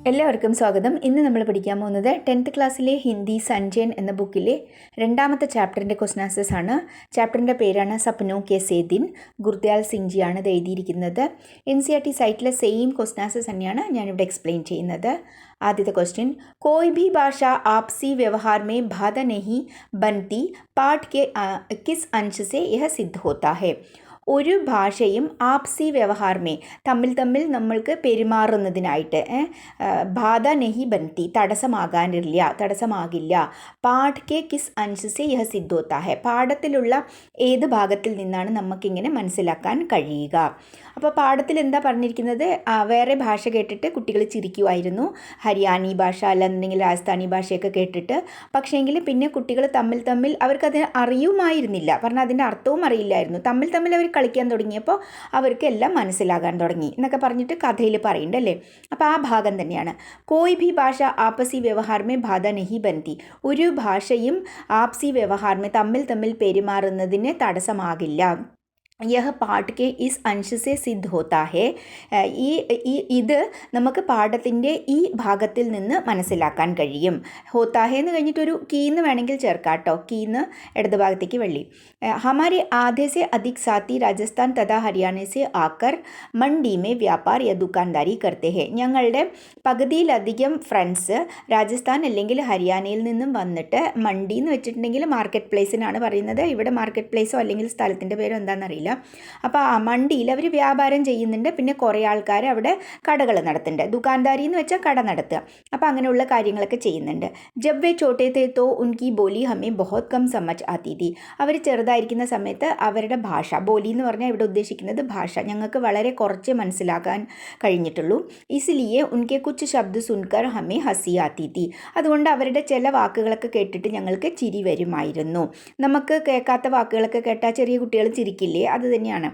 എല്ലാവർക്കും സ്വാഗതം. ഇന്ന് നമ്മൾ പഠിക്കാൻ പോകുന്നത് 10th ക്ലാസ്സിലെ ഹിന്ദി സഞ്ജയൻ എന്ന ബുക്കിലെ രണ്ടാമത്തെ ചാപ്റ്ററിൻ്റെ ക്വസ്റ്റൻ ആൻസേഴ്സ് ആണ്. ചാപ്റ്ററിൻ്റെ പേരാണ് സപ്നോ കെ സേദിൻ. ഗുർദയാൽ സിംഗ്ജിയാണ് ഇത് എഴുതിയിരിക്കുന്നത്. NCERT സൈറ്റിലെ സെയിം ക്വസ്റ്റൻ ആൻസേഴ്സ് തന്നെയാണ് ഞാനിവിടെ എക്സ്പ്ലെയിൻ ചെയ്യുന്നത്. ആദ്യത്തെ ക്വസ്റ്റ്യൻ, कोई भी भाषा आपसी व्यवहार में बाधा नहीं बनती, पाठ के किस अंश से यह सिद्ध होता है? ഒരു ഭാഷയും ആപ്സി വ്യവഹാർമേ തമ്മിൽ നമ്മൾക്ക് പെരുമാറുന്നതിനായിട്ട് ബാധ നെഹി ബന്തി തടസ്സമാകില്ല. പാഠ് കെ കിസ് അൻസെ യഹ സിദ്ധോത്താ ഹെ, പാഠത്തിലുള്ള ഏത് ഭാഗത്തിൽ നിന്നാണ് നമുക്കിങ്ങനെ മനസ്സിലാക്കാൻ കഴിയുക. അപ്പോൾ പാഠത്തിൽ എന്താ പറഞ്ഞിരിക്കുന്നത്? വേറെ ഭാഷ കേട്ടിട്ട് കുട്ടികൾ ചിരിക്കുമായിരുന്നു, ഹരിയാനി ഭാഷ അല്ലെന്നുണ്ടെങ്കിൽ രാജസ്ഥാനി ഭാഷയൊക്കെ കേട്ടിട്ട്. പക്ഷേങ്കിൽ പിന്നെ കുട്ടികൾ തമ്മിൽ അവർക്കത് അറിയുമായിരുന്നില്ല, പറഞ്ഞാൽ അതിൻ്റെ അർത്ഥവും അറിയില്ലായിരുന്നു. തമ്മിൽ അവർ കളിക്കാൻ തുടങ്ങിയപ്പോൾ അവർക്കെല്ലാം മനസ്സിലാകാൻ തുടങ്ങി എന്നൊക്കെ പറഞ്ഞിട്ട് കഥയിൽ പറയുന്നുണ്ടല്ലേ. അപ്പോൾ ആ ഭാഗം തന്നെയാണ്. കോയി ഭി ഭാഷ ആപ്പസി വ്യവഹാർമേ ബാധ നഹി ബന്തി, ഒരു ഭാഷയും ആപ്സി വ്യവഹാർമേ തമ്മിൽ പെരുമാറുന്നതിന് തടസ്സമാകില്ല. യഹ് പാഠ് കെ ഇസ് അൻഷ് സെ സിദ്ധ് ഹോത്താ ഹെ, ഇത് നമുക്ക് പാഠത്തിൻ്റെ ഈ ഭാഗത്തിൽ നിന്ന് മനസ്സിലാക്കാൻ കഴിയും. ഹോത്താ ഹെ എന്ന് കഴിഞ്ഞിട്ടൊരു കീന്ന് വേണമെങ്കിൽ ചേർക്കാം കേട്ടോ. കീന്ന് ഇടത് ഭാഗത്തേക്ക് വെള്ളി. ഹമാരെ ആധേ സെ അധിക് സാത്തി രാജസ്ഥാൻ തഥാ ഹരിയാന സെ ആക്കർ മണ്ഡി മേ വ്യാപാർ യ ദുക്കാൻദാരി കർത്തേ ഹെ, ഞങ്ങളുടെ പകുതിയിലധികം ഫ്രണ്ട്സ് രാജസ്ഥാൻ അല്ലെങ്കിൽ ഹരിയാനയിൽ നിന്നും വന്നിട്ട്, മണ്ഡി എന്ന് വെച്ചിട്ടുണ്ടെങ്കിൽ മാർക്കറ്റ് പ്ലേസിനാണ് പറയുന്നത്. ഇവിടെ മാർക്കറ്റ് പ്ലേസോ അല്ലെങ്കിൽ സ്ഥലത്തിൻ്റെ പേരോ എന്താണെന്നറിയില്ല. അപ്പോൾ ആ മണ്ടിയിൽ അവർ വ്യാപാരം ചെയ്യുന്നുണ്ട്. പിന്നെ കുറേ ആൾക്കാർ അവിടെ കടകൾ നടത്തുന്നുണ്ട്. ദുക്കാൻദാരി എന്ന് വെച്ചാൽ കട നടത്തുക. അപ്പോൾ അങ്ങനെയുള്ള കാര്യങ്ങളൊക്കെ ചെയ്യുന്നുണ്ട്. ജബ് വേ ചോട്ടേ തേ തോ ഉൻകി ബോലി ഹമേ ബഹുത് കം സമജ് ആത്തി തീ, അവർ ചെറുതായിരിക്കുന്ന സമയത്ത് അവരുടെ ഭാഷ, ബോലി എന്ന് പറഞ്ഞാൽ ഇവിടെ ഉദ്ദേശിക്കുന്നത് ഭാഷ, ഞങ്ങൾക്ക് വളരെ കുറച്ച് മനസ്സിലാക്കാൻ കഴിഞ്ഞിട്ടുള്ളൂ. ഇസ്ലിയെ ഉൻകെ കുച്ച് ശബ്ദ് സുൻകർ ഹമേ ഹസി ആത്തി തീ, അതുകൊണ്ട് അവരുടെ ചില വാക്കുകളൊക്കെ കേട്ടിട്ട് ഞങ്ങൾക്ക് ചിരി വരുമായിരുന്നു. നമുക്ക് കേൾക്കാത്ത വാക്കുകളൊക്കെ കേട്ടാൽ ചെറിയ കുട്ടികൾ ചിരിക്കില്ലേ, അത് തന്നെയാണ്.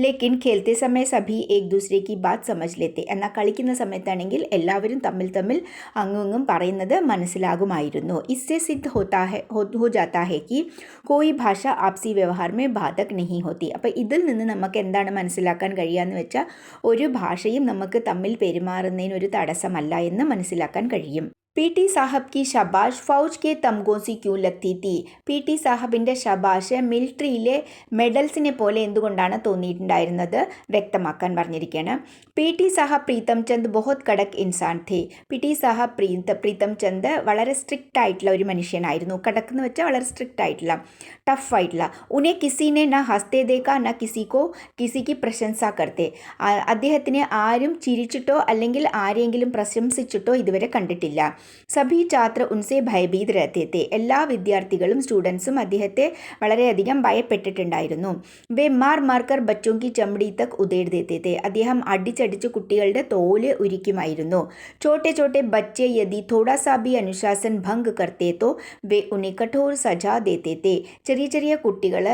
ലേക്കിൻ ഖേൽത്തെ സമയ സഭി ഏക് ദൂസരെ കി ബാത് സമജ് ലേത്തെ, എന്നാൽ കളിക്കുന്ന സമയത്താണെങ്കിൽ എല്ലാവരും തമ്മിൽ അങ്ങും പറയുന്നത് മനസ്സിലാകുമായിരുന്നു. ഇസ്സെ സിദ്ധ ഹോ ജാത്താ ഹെ കി കോയി ഭാഷ ആപ്സി വ്യവഹാർ മേ ബാധക് നഹി ഹോത്തി. അപ്പോൾ ഇതിൽ നിന്ന് നമുക്ക് എന്താണ് മനസ്സിലാക്കാൻ കഴിയുകയെന്ന് വെച്ചാൽ, ഒരു ഭാഷയും നമുക്ക് തമ്മിൽ പെരുമാറുന്നതിനൊരു തടസ്സമല്ല എന്ന് മനസ്സിലാക്കാൻ കഴിയും. PT സാഹബ് की ശബാഷ് ഫൗജ് के तमगों से क्यों लगती थी? PT സാഹബിൻ്റെ ശബാഷ് മിലിറ്ററിയിലെ മെഡൽസിനെ പോലെ എന്തുകൊണ്ടാണ് തോന്നിയിട്ടുണ്ടായിരുന്നത് വ്യക്തമാക്കാൻ പറഞ്ഞിരിക്കുകയാണ്. PT സാഹബ് പ്രീതം ചന്ദ് ബഹുത് കടക് ഇൻസാൻ थे. PT സാഹബ് പ്രീതം ചന്ദ് വളരെ സ്ട്രിക്റ്റ് ആയിട്ടുള്ള ഒരു മനുഷ്യനായിരുന്നു. കടക്ക് എന്ന് വെച്ചാൽ വളരെ സ്ട്രിക്റ്റ് ആയിട്ടുള്ള, ടഫ് ആയിട്ടുള്ള. ഉനെ കിസിനെ ന ഹസ്തേ ദേക്കാ ന കിസിക്ക് പ്രശംസ കർത്തേ, അദ്ദേഹത്തിനെ ആരും ചിരിച്ചിട്ടോ അല്ലെങ്കിൽ ആരെങ്കിലും പ്രശംസിച്ചിട്ടോ ഇതുവരെ കണ്ടിട്ടില്ല. സഭി ഛാത്ര ഉൻസെ ഭയഭീത് രഹത്തെ, എല്ലാ വിദ്യാർത്ഥികളും സ്റ്റുഡൻസും അദ്ദേഹത്തെ വളരെയധികം ഭയപ്പെട്ടിട്ടുണ്ടായിരുന്നു. വേ മാർക്കർ ബച്ചോं की ചമടി തക് ഉദേർ ദേത്തെ थे, അദ്ദേഹം അടിച്ചടിച്ച് കുട്ടികളുടെ തോല് ഉരിക്കുമായിരുന്നു. ചോട്ടെ ബच्चे യദി थोड़ा सा भी അനുശാസൻ ഭംഗ് കർത്തേ തോ വേ ഉനെ കഠോർ സജാ ദേത്തെ थे. ചെറിയ കുട്ടികൾ,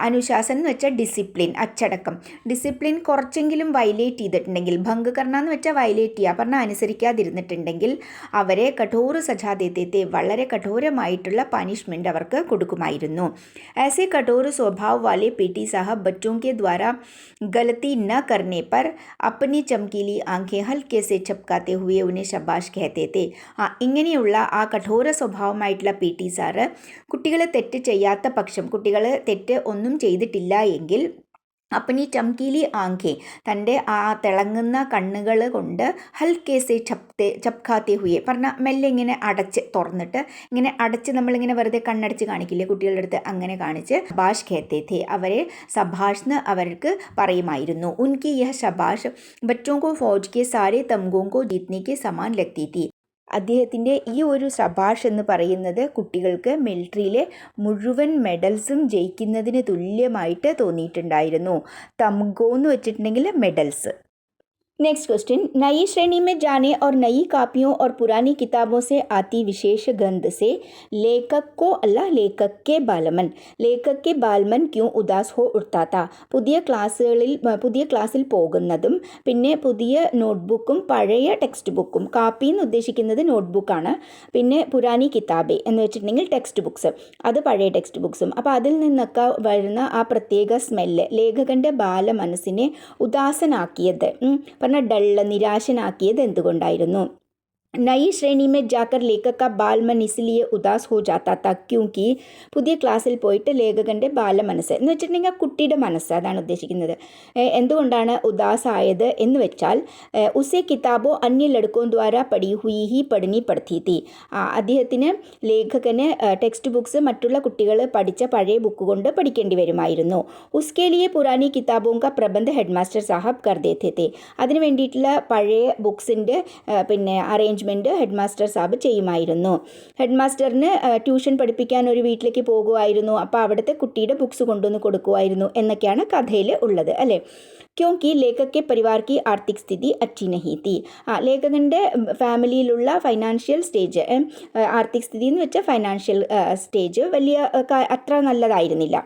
അനുശാസൻ എന്ന് വെച്ചാൽ ഡിസിപ്ലിൻ, അച്ചടക്കം. ഡിസിപ്ലിൻ കുറച്ചെങ്കിലും വയലേറ്റ് ചെയ്തിട്ടുണ്ടെങ്കിൽ, ഭംഗ് കർണ എന്ന് വെച്ചാൽ വയലേറ്റ് ചെയ്യുക, പറഞ്ഞാൽ അനുസരിക്കാതിരുന്നിട്ടുണ്ടെങ്കിൽ അവരെ കഠോർ സജാ ദേത്തെ थे, വളരെ കഠോരമായിട്ടുള്ള പനിഷ്മെൻ്റ് അവർക്ക് കൊടുക്കുമായിരുന്നു. ऐसे कठोर स्वभाव वाले PT साहब बच्चों के द्वारा गलती न करने पर अपनी चमकीली आंखें हल्के से झपकाते हुए उन्हें ശബാഷ് कहते थे. ഇങ്ങനെയുള്ള ആ കഠോര സ്വഭാവമായിട്ടുള്ള PT സാറ് കുട്ടികൾ തെറ്റ് ചെയ്യാത്ത പക്ഷം, കുട്ടികൾ തെറ്റ് ഒന്നും ചെയ്തിട്ടില്ല എങ്കിൽ അപ്പനി ചംകീലി ആങ്കെ, തൻ്റെ ആ തിളങ്ങുന്ന കണ്ണുകൾ കൊണ്ട് ഹൽക്കേസെ ചപ്കാത്തെ ഹുയെ, പറഞ്ഞാൽ മെല്ലെ ഇങ്ങനെ തുറന്നിട്ട് ഇങ്ങനെ അടച്ച്, നമ്മളിങ്ങനെ വെറുതെ കണ്ണടച്ച് കാണിക്കില്ലേ കുട്ടികളുടെ അടുത്ത്, അങ്ങനെ കാണിച്ച് ശബാഷ് ഖേത്തെ थे, അവരെ ശബാഷ് എന്ന് അവർക്ക് പറയുമായിരുന്നു. ഉൻകി യഹ് ശബാഷ് ബച്ചോं को फौज के सारे तमगों को जीतने के समान लगती थी. അദ്ദേഹത്തിൻ്റെ ഈ ഒരു ശബാഷ് എന്ന് പറയുന്നത് കുട്ടികൾക്ക് മിലിറ്ററിയിലെ മുഴുവൻ മെഡൽസും ജയിക്കുന്നതിന് തുല്യമായിട്ട് തോന്നിയിട്ടുണ്ടായിരുന്നു. തംഗോ എന്ന് വെച്ചിട്ടുണ്ടെങ്കിൽ മെഡൽസ്. नेक्स्ट क्वेश्चन, नई श्रेणी में जाने और नई कापियों और पुरानी किताबों से आती विशेष गंध से लेखक को लेखक के बालमन क्यों उदास हो उठता था? പുതിയ ക്ലാസ്സിൽ പോകുന്നതും പിന്നെ പുതിയ നോട്ട്ബുക്കും പഴയ ടെക്സ്റ്റ് ബുക്കും, കാപ്പി എന്ന് ഉദ്ദേശിക്കുന്നത് നോട്ട്ബുക്കാണ്, പിന്നെ പുരാനി കിതാബെ എന്ന് വെച്ചിട്ടുണ്ടെങ്കിൽ ടെക്സ്റ്റ് ബുക്സ്, അത് പഴയ ടെക്സ്റ്റ് ബുക്സും. അപ്പോൾ അതിൽ നിന്നൊക്കെ വരുന്ന ആ പ്രത്യേക സ്മെല്ല് ലേഖകൻ്റെ ബാലമനസ്സിനെ ഉദാസനാക്കിയത്, ഡള്ള്, നിരാശനാക്കിയത് എന്തുകൊണ്ടായിരുന്നു? नई श्रेणी में जाकर लेखक का बालमन इसलिए उदास हो जाता था क्योंकि പുതിയ ക്ലാസ്സിൽ പോയിട്ട് ലേഖകൻ്റെ ബാലമനസ്സ് എന്ന് വെച്ചിട്ടുണ്ടെങ്കിൽ ആ കുട്ടിയുടെ മനസ്സ് അതാണ് ഉദ്ദേശിക്കുന്നത്. എന്തുകൊണ്ടാണ് ഉദാസായത് എന്ന് വെച്ചാൽ ഉസേ കിതാബോ അന്യ ലടുക്കോ ദ്വാര പഠി ഹുയി ഹി പഠിനി പഠിത്തി തി. അദ്ദേഹത്തിന് ലേഖകന് ടെക്സ്റ്റ് ബുക്സ് മറ്റുള്ള കുട്ടികൾ പഠിച്ച പഴയ ബുക്ക് കൊണ്ട് പഠിക്കേണ്ടി വരുമായിരുന്നു. ഉസ്കെ ലിയെ പുരാനി കിതാബോं का प्रबंध हेडमास्टर साहब कर देते थे. അതിന് വേണ്ടിയിട്ടുള്ള പഴയ ബുക്സിൻ്റെ പിന്നെ അറേഞ്ച്മെൻറ്റ് ഹെഡ് മാസ്റ്റർ സാബ് ചെയ്യുമായിരുന്നു. ഹെഡ് മാസ്റ്ററിന് ട്യൂഷൻ പഠിപ്പിക്കാൻ ഒരു വീട്ടിലേക്ക് പോകുമായിരുന്നു. അപ്പോൾ അവിടുത്തെ കുട്ടിയുടെ ബുക്സ് കൊണ്ടുവന്ന് കൊടുക്കുമായിരുന്നു എന്നൊക്കെയാണ് കഥയിൽ ഉള്ളത് അല്ലേ. ക്യോങ്കി ലേഖക് കെ പരിവാർ की आर्थिक स्थिति अच्छी नहीं थी. ലേഖകൻ്റെ ഫാമിലിയിലുള്ള ഫൈനാൻഷ്യൽ സ്റ്റേജ് ആർത്തിക് സ്ഥിതി എന്ന് വെച്ചാൽ ഫൈനാൻഷ്യൽ സ്റ്റേജ് വലിയ അത്ര നല്ലതായിരുന്നില്ല.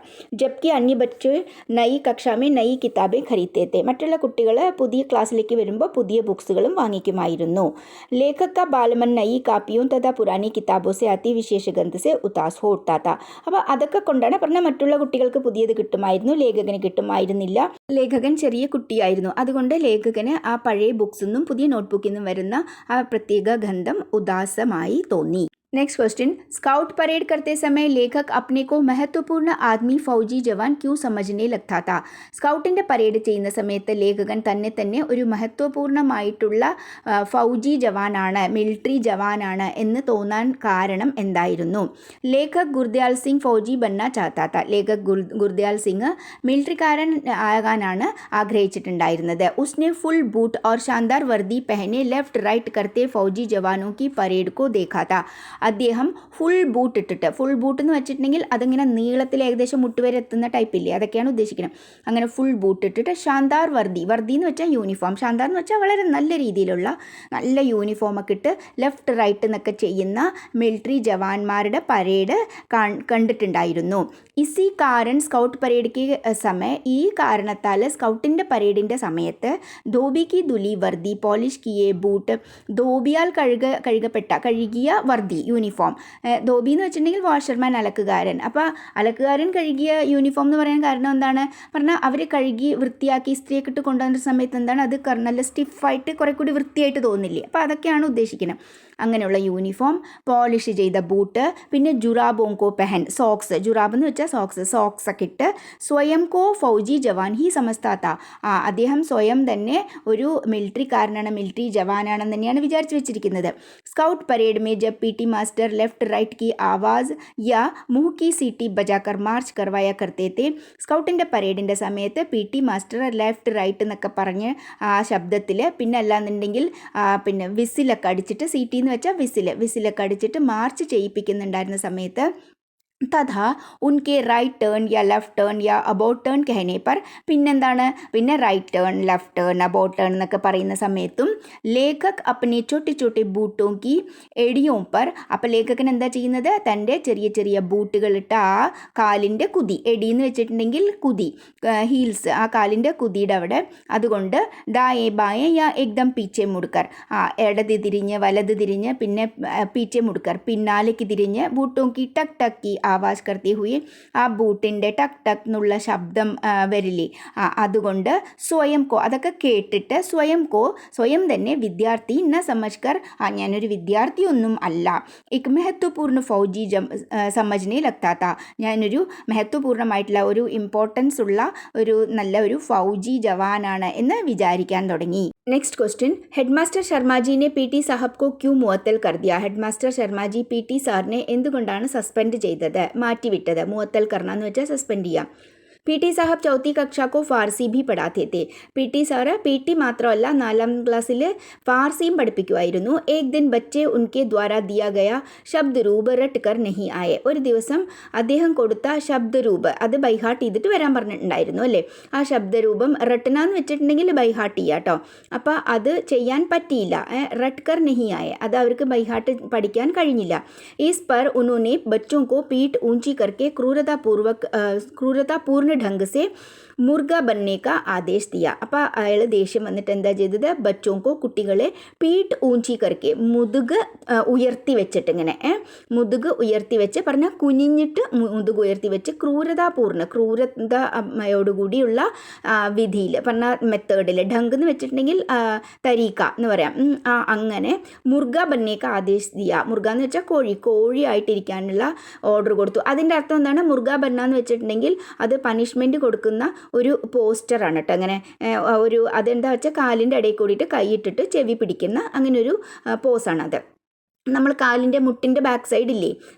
ജബ്കി അന്യ ബच्चे നയി കക്ഷാമേ നയി കിതാബേ ഖരീദത്തെ. മറ്റുള്ള കുട്ടികൾ പുതിയ ക്ലാസ്സിലേക്ക് വരുമ്പോൾ പുതിയ ബുക്സുകളും വാങ്ങിക്കുമായിരുന്നു. ലേഖക ബാലമൻ നയി കാപ്പിയും തഥാ പുരാനി കിതാബോ സെ അതി വിശേഷ ഗന്ധ സെ ഉദാസ് ഹോ ഉഠ്താ താ. അപ്പോൾ അതൊക്കെ കൊണ്ടാണ് പറഞ്ഞാൽ മറ്റുള്ള കുട്ടികൾക്ക് പുതിയത് കിട്ടുമായിരുന്നു, ലേഖകന് കിട്ടുമായിരുന്നില്ല. ലേഖകൻ ചെറിയ കുട്ടിയായിരുന്നു, അതുകൊണ്ട് ലേഖകന് ആ പഴയ ബുക്സിൽ നിന്നും പുതിയ നോട്ട്ബുക്കിൽ നിന്നും വരുന്ന ആ പ്രത്യേക ഗന്ധം ഉദാസമായി തോന്നി. नेक्स्ट क्वेश्चन, स्काउट परेड करते समय लेखक अपने को महत्वपूर्ण आदमी फौजी जवान क्यों समझने लगता था. സ്കൗട്ടിൻ്റെ പരേഡ് ചെയ്യുന്ന സമയത്ത് ലേഖകൻ തന്നെ ഒരു മഹത്വപൂർണ്ണമായിട്ടുള്ള ഫൗജി ജവാനാണ്, മിലിറ്ററി ജവാനാണ് എന്ന് തോന്നാൻ കാരണം എന്തായിരുന്നു. ലേഖക് ഗുർദയാൽ സിംഗ് ഫൗജി ബന്ന ചാത്താ താ. ലേഖക് ഗുർദയാൽ സിംഗ് മിലിറ്ററിക്കാരൻ ആകാനാണ് ആഗ്രഹിച്ചിട്ടുണ്ടായിരുന്നത്. ഉസ്നെ ഫുൾ ബൂട്ട് और शानदार वर्दी पहने लेफ्ट राइट करते फौजी जवानों की परेड को देखा था. അദ്ദേഹം ഫുൾ ബൂട്ട് ഇട്ടിട്ട്, ഫുൾ ബൂട്ട് എന്ന് വെച്ചിട്ടുണ്ടെങ്കിൽ അതിങ്ങനെ നീളത്തിൽ ഏകദേശം മുട്ടുവരെ എത്തുന്ന ടൈപ്പില്ലേ, അതൊക്കെയാണ് ഉദ്ദേശിക്കുന്നത്. അങ്ങനെ ഫുൾ ബൂട്ട് ഇട്ടിട്ട് ഷാന്താർ വർദ്ധി എന്ന് വെച്ചാൽ യൂണിഫോം, ഷാന്താർ എന്ന് വെച്ചാൽ വളരെ നല്ല രീതിയിലുള്ള നല്ല യൂണിഫോമൊക്കെ ഇട്ട് ലെഫ്റ്റ് റൈറ്റ് എന്നൊക്കെ ചെയ്യുന്ന മിലിറ്ററി ജവാന്മാരുടെ പരേഡ് കണ്ടിട്ടുണ്ടായിരുന്നു. ഇസി കാരൻ സ്കൗട്ട് പരേഡിക്ക് സമയം, ഈ കാരണത്താൽ സ്കൗട്ടിൻ്റെ പരേഡിൻ്റെ സമയത്ത് ധോബിക്ക് ദുലി വർദ്ധി പോളിഷ് കിയെ ബൂട്ട്, ധോബിയാൽ കഴുകിയ വർദ്ധി യൂണിഫോം. ധോബി എന്ന് വെച്ചിട്ടുണ്ടെങ്കിൽ വാഷർമാൻ, അലക്കുകാരൻ. അപ്പോൾ അലക്കുകാരൻ കഴുകിയ യൂണിഫോം എന്ന് പറയാൻ കാരണം എന്താണ് പറഞ്ഞാൽ അവർ കഴുകി വൃത്തിയാക്കി ഇസ്ത്രീയൊക്കെ ഇട്ട് കൊണ്ടുവന്ന സമയത്ത് എന്താണ് അത് നല്ല സ്റ്റിഫായിട്ട് കുറേ കൂടി വൃത്തിയായിട്ട് തോന്നില്ലേ. അപ്പോൾ അതൊക്കെയാണ് ഉദ്ദേശിക്കുന്നത്. അങ്ങനെയുള്ള യൂണിഫോം, പോളിഷ് ചെയ്ത ബൂട്ട്, പിന്നെ ജുറാബോങ്കോ പെഹൻ സോക്സ്, ജുറാബ് എന്ന് വെച്ചാൽ സോക്സ് ഒക്കെ ഇട്ട് സ്വയം കോ ഫൗജി ജവാൻ ഹി സമസ്താത്ത. അദ്ദേഹം സ്വയം തന്നെ ഒരു മിലിറ്ററിക്കാരനാണ്, മിലിറ്ററി ജവാനാണെന്ന് തന്നെയാണ് വിചാരിച്ചു വെച്ചിരിക്കുന്നത്. സ്കൗട്ട് പരേഡ് में जब पीटी मास्टर लेफ्ट राइट की आवाज़ या मुँह की सीटी बजाकर മാർച്ച് करवाया करते थे. സ്കൗട്ടിൻ്റെ പരേഡിൻ്റെ സമയത്ത് P T master left right എന്നൊക്കെ പറഞ്ഞ് ആ ശബ്ദത്തിൽ, പിന്നെ അല്ലാന്നുണ്ടെങ്കിൽ പിന്നെ വിസിലൊക്കെ അടിച്ചിട്ട്, സീറ്റി എന്ന് വെച്ചാൽ വിസിലൊക്കെ അടിച്ചിട്ട് മാർച്ച് ചെയ്യിപ്പിക്കുന്നുണ്ടായിരുന്ന സമയത്ത് തഥാ ഉൻകെ റൈറ്റ് ടേൺ യാ ലെഫ്റ്റ് ടേൺ യാ അബൌട്ട് ടേൺ കഹനെ പർ, പിന്നെ right turn, left turn, about turn എന്നൊക്കെ പറയുന്ന സമയത്തും ലേഖക് അപ്പനെ ചോട്ടി ബൂട്ടോ കി എടിയോ പർ, അപ്പോൾ ലേഖകൻ എന്താ ചെയ്യുന്നത്, തൻ്റെ ചെറിയ ബൂട്ടുകളിട്ട ആ കാലിൻ്റെ കുതി, എടി എന്ന് വെച്ചിട്ടുണ്ടെങ്കിൽ കുതി, ഹീൽസ്, ആ കാലിൻ്റെ കുതിയുടെ അവിടെ, അതുകൊണ്ട് ദായേ ബായേ യാ എക്ദം പീച്ചെ മുടുക്കർ, ഇടത് തിരിഞ്ഞ് വലത് തിരിഞ്ഞ് പിന്നെ പീച്ചെ മുടുക്കർ പിന്നാലേക്ക് തിരിഞ്ഞ് ബൂട്ടോ കി ടക് ടക് കി ആവാസ് കർത്തി ഹുയി, ആ ബൂട്ടിൻ്റെ ടക് ടക് എന്നുള്ള ശബ്ദം വരില്ലേ, അതുകൊണ്ട് സ്വയം കോ, അതൊക്കെ കേട്ടിട്ട് സ്വയം തന്നെ വിദ്യാർത്ഥി ന സമജ്കർ, ഞാനൊരു വിദ്യാർത്ഥിയൊന്നും അല്ല, एक महत्वपूर्ण फौजी समझने लगता था, ഞാനൊരു മഹത്വപൂർണ്ണമായിട്ടുള്ള ഒരു ഇമ്പോർട്ടൻസ് ഉള്ള ഒരു നല്ല ഒരു ഫൗജി ജവാനാണ് എന്ന് വിചാരിക്കാൻ തുടങ്ങി. Next question, headmaster Sharma ji ने पीटी साहब को क्यों मुअत्तल कर दिया. हेडमास्टर शर्मा जी पीटी സാറിനെ എന്തുകൊണ്ടാണ് സസ്പെൻഡ് ചെയ്തത്, മാറ്റിവിട്ടത്. മുഅത്തൽ കർണ എന്ന് വെച്ചാൽ സസ്പെൻഡ് ചെയ്യുക. पीटी साहब चौथी कक्षा को फारसी भी पढ़ाते थे. पीटी സാറ് पीटी മാത്രമല്ല 4ാം ക്ലാസ്സിൽ ഫാർസിയും പഠിപ്പിക്കുമായിരുന്നു. एक दिन बच्चे उनके द्वारा दिया गया शब्द रूप रट कर नहीं आए. ഒരു ദിവസം അദ്ദേഹം കൊടുത്ത ശബ്ദരൂപ് അത് ബൈഹാർട്ട് ചെയ്തിട്ട് വരാൻ പറഞ്ഞിട്ടുണ്ടായിരുന്നു അല്ലേ. ആ ശബ്ദരൂപം റട്ടന എന്ന് വെച്ചിട്ടുണ്ടെങ്കിൽ ബൈഹാർട്ട് ചെയ്യുക കേട്ടോ. അപ്പോൾ അത് ചെയ്യാൻ പറ്റിയില്ല. റട്ട്കർ നെഹി ആയ, അത് അവർക്ക് ബൈഹാർട്ട് പഠിക്കാൻ കഴിഞ്ഞില്ല. इस पर उन्होंने बच्चों को पीठ ऊंची करके क्रूरतापूर्ण ढंग से മുർഗ ബന്നേക്ക ആദേശ് ദിയ. അപ്പോൾ അയാൾ ദേഷ്യം വന്നിട്ട് എന്താ ചെയ്തത്, ബച്ചോങ്കോ കുട്ടികളെ പീട്ട് ഊഞ്ചി കറക്കെ മുതുക് ഉയർത്തി വെച്ചിട്ട് ഇങ്ങനെ മുതുക് ഉയർത്തി വെച്ച് പറഞ്ഞാൽ കുനിഞ്ഞിട്ട് മുതുക് ഉയർത്തി വെച്ച് ക്രൂരതയോടുകൂടിയുള്ള വിധിയിൽ പറഞ്ഞ മെത്തേഡിൽ ഢങ്ക് എന്ന് വെച്ചിട്ടുണ്ടെങ്കിൽ തരീക്ക എന്ന് പറയാം. അങ്ങനെ മുർഗ ബന്നേക്ക ആദേശ് ദിയ. മുർഗ എന്ന് വെച്ചാൽ കോഴിയായിട്ടിരിക്കാനുള്ള ഓർഡർ കൊടുത്തു. അതിൻ്റെ അർത്ഥം എന്താണ്, മുർഗ ബന്ന എന്ന് വെച്ചിട്ടുണ്ടെങ്കിൽ അത് പണിഷ്മെൻറ്റ് കൊടുക്കുന്ന ഒരു പോസ്റ്ററാണ് കേട്ടോ. അങ്ങനെ അതെന്താ വെച്ചാൽ കാലിൻ്റെ ഇടയിൽ കൂടിയിട്ട് കൈയിട്ടിട്ട് ചെവി പിടിക്കുന്ന അങ്ങനെ ഒരു പോസാണത്. നമ്മൾ കാലിൻ്റെ മുട്ടിൻ്റെ ബാക്ക് സൈഡില്ലേ,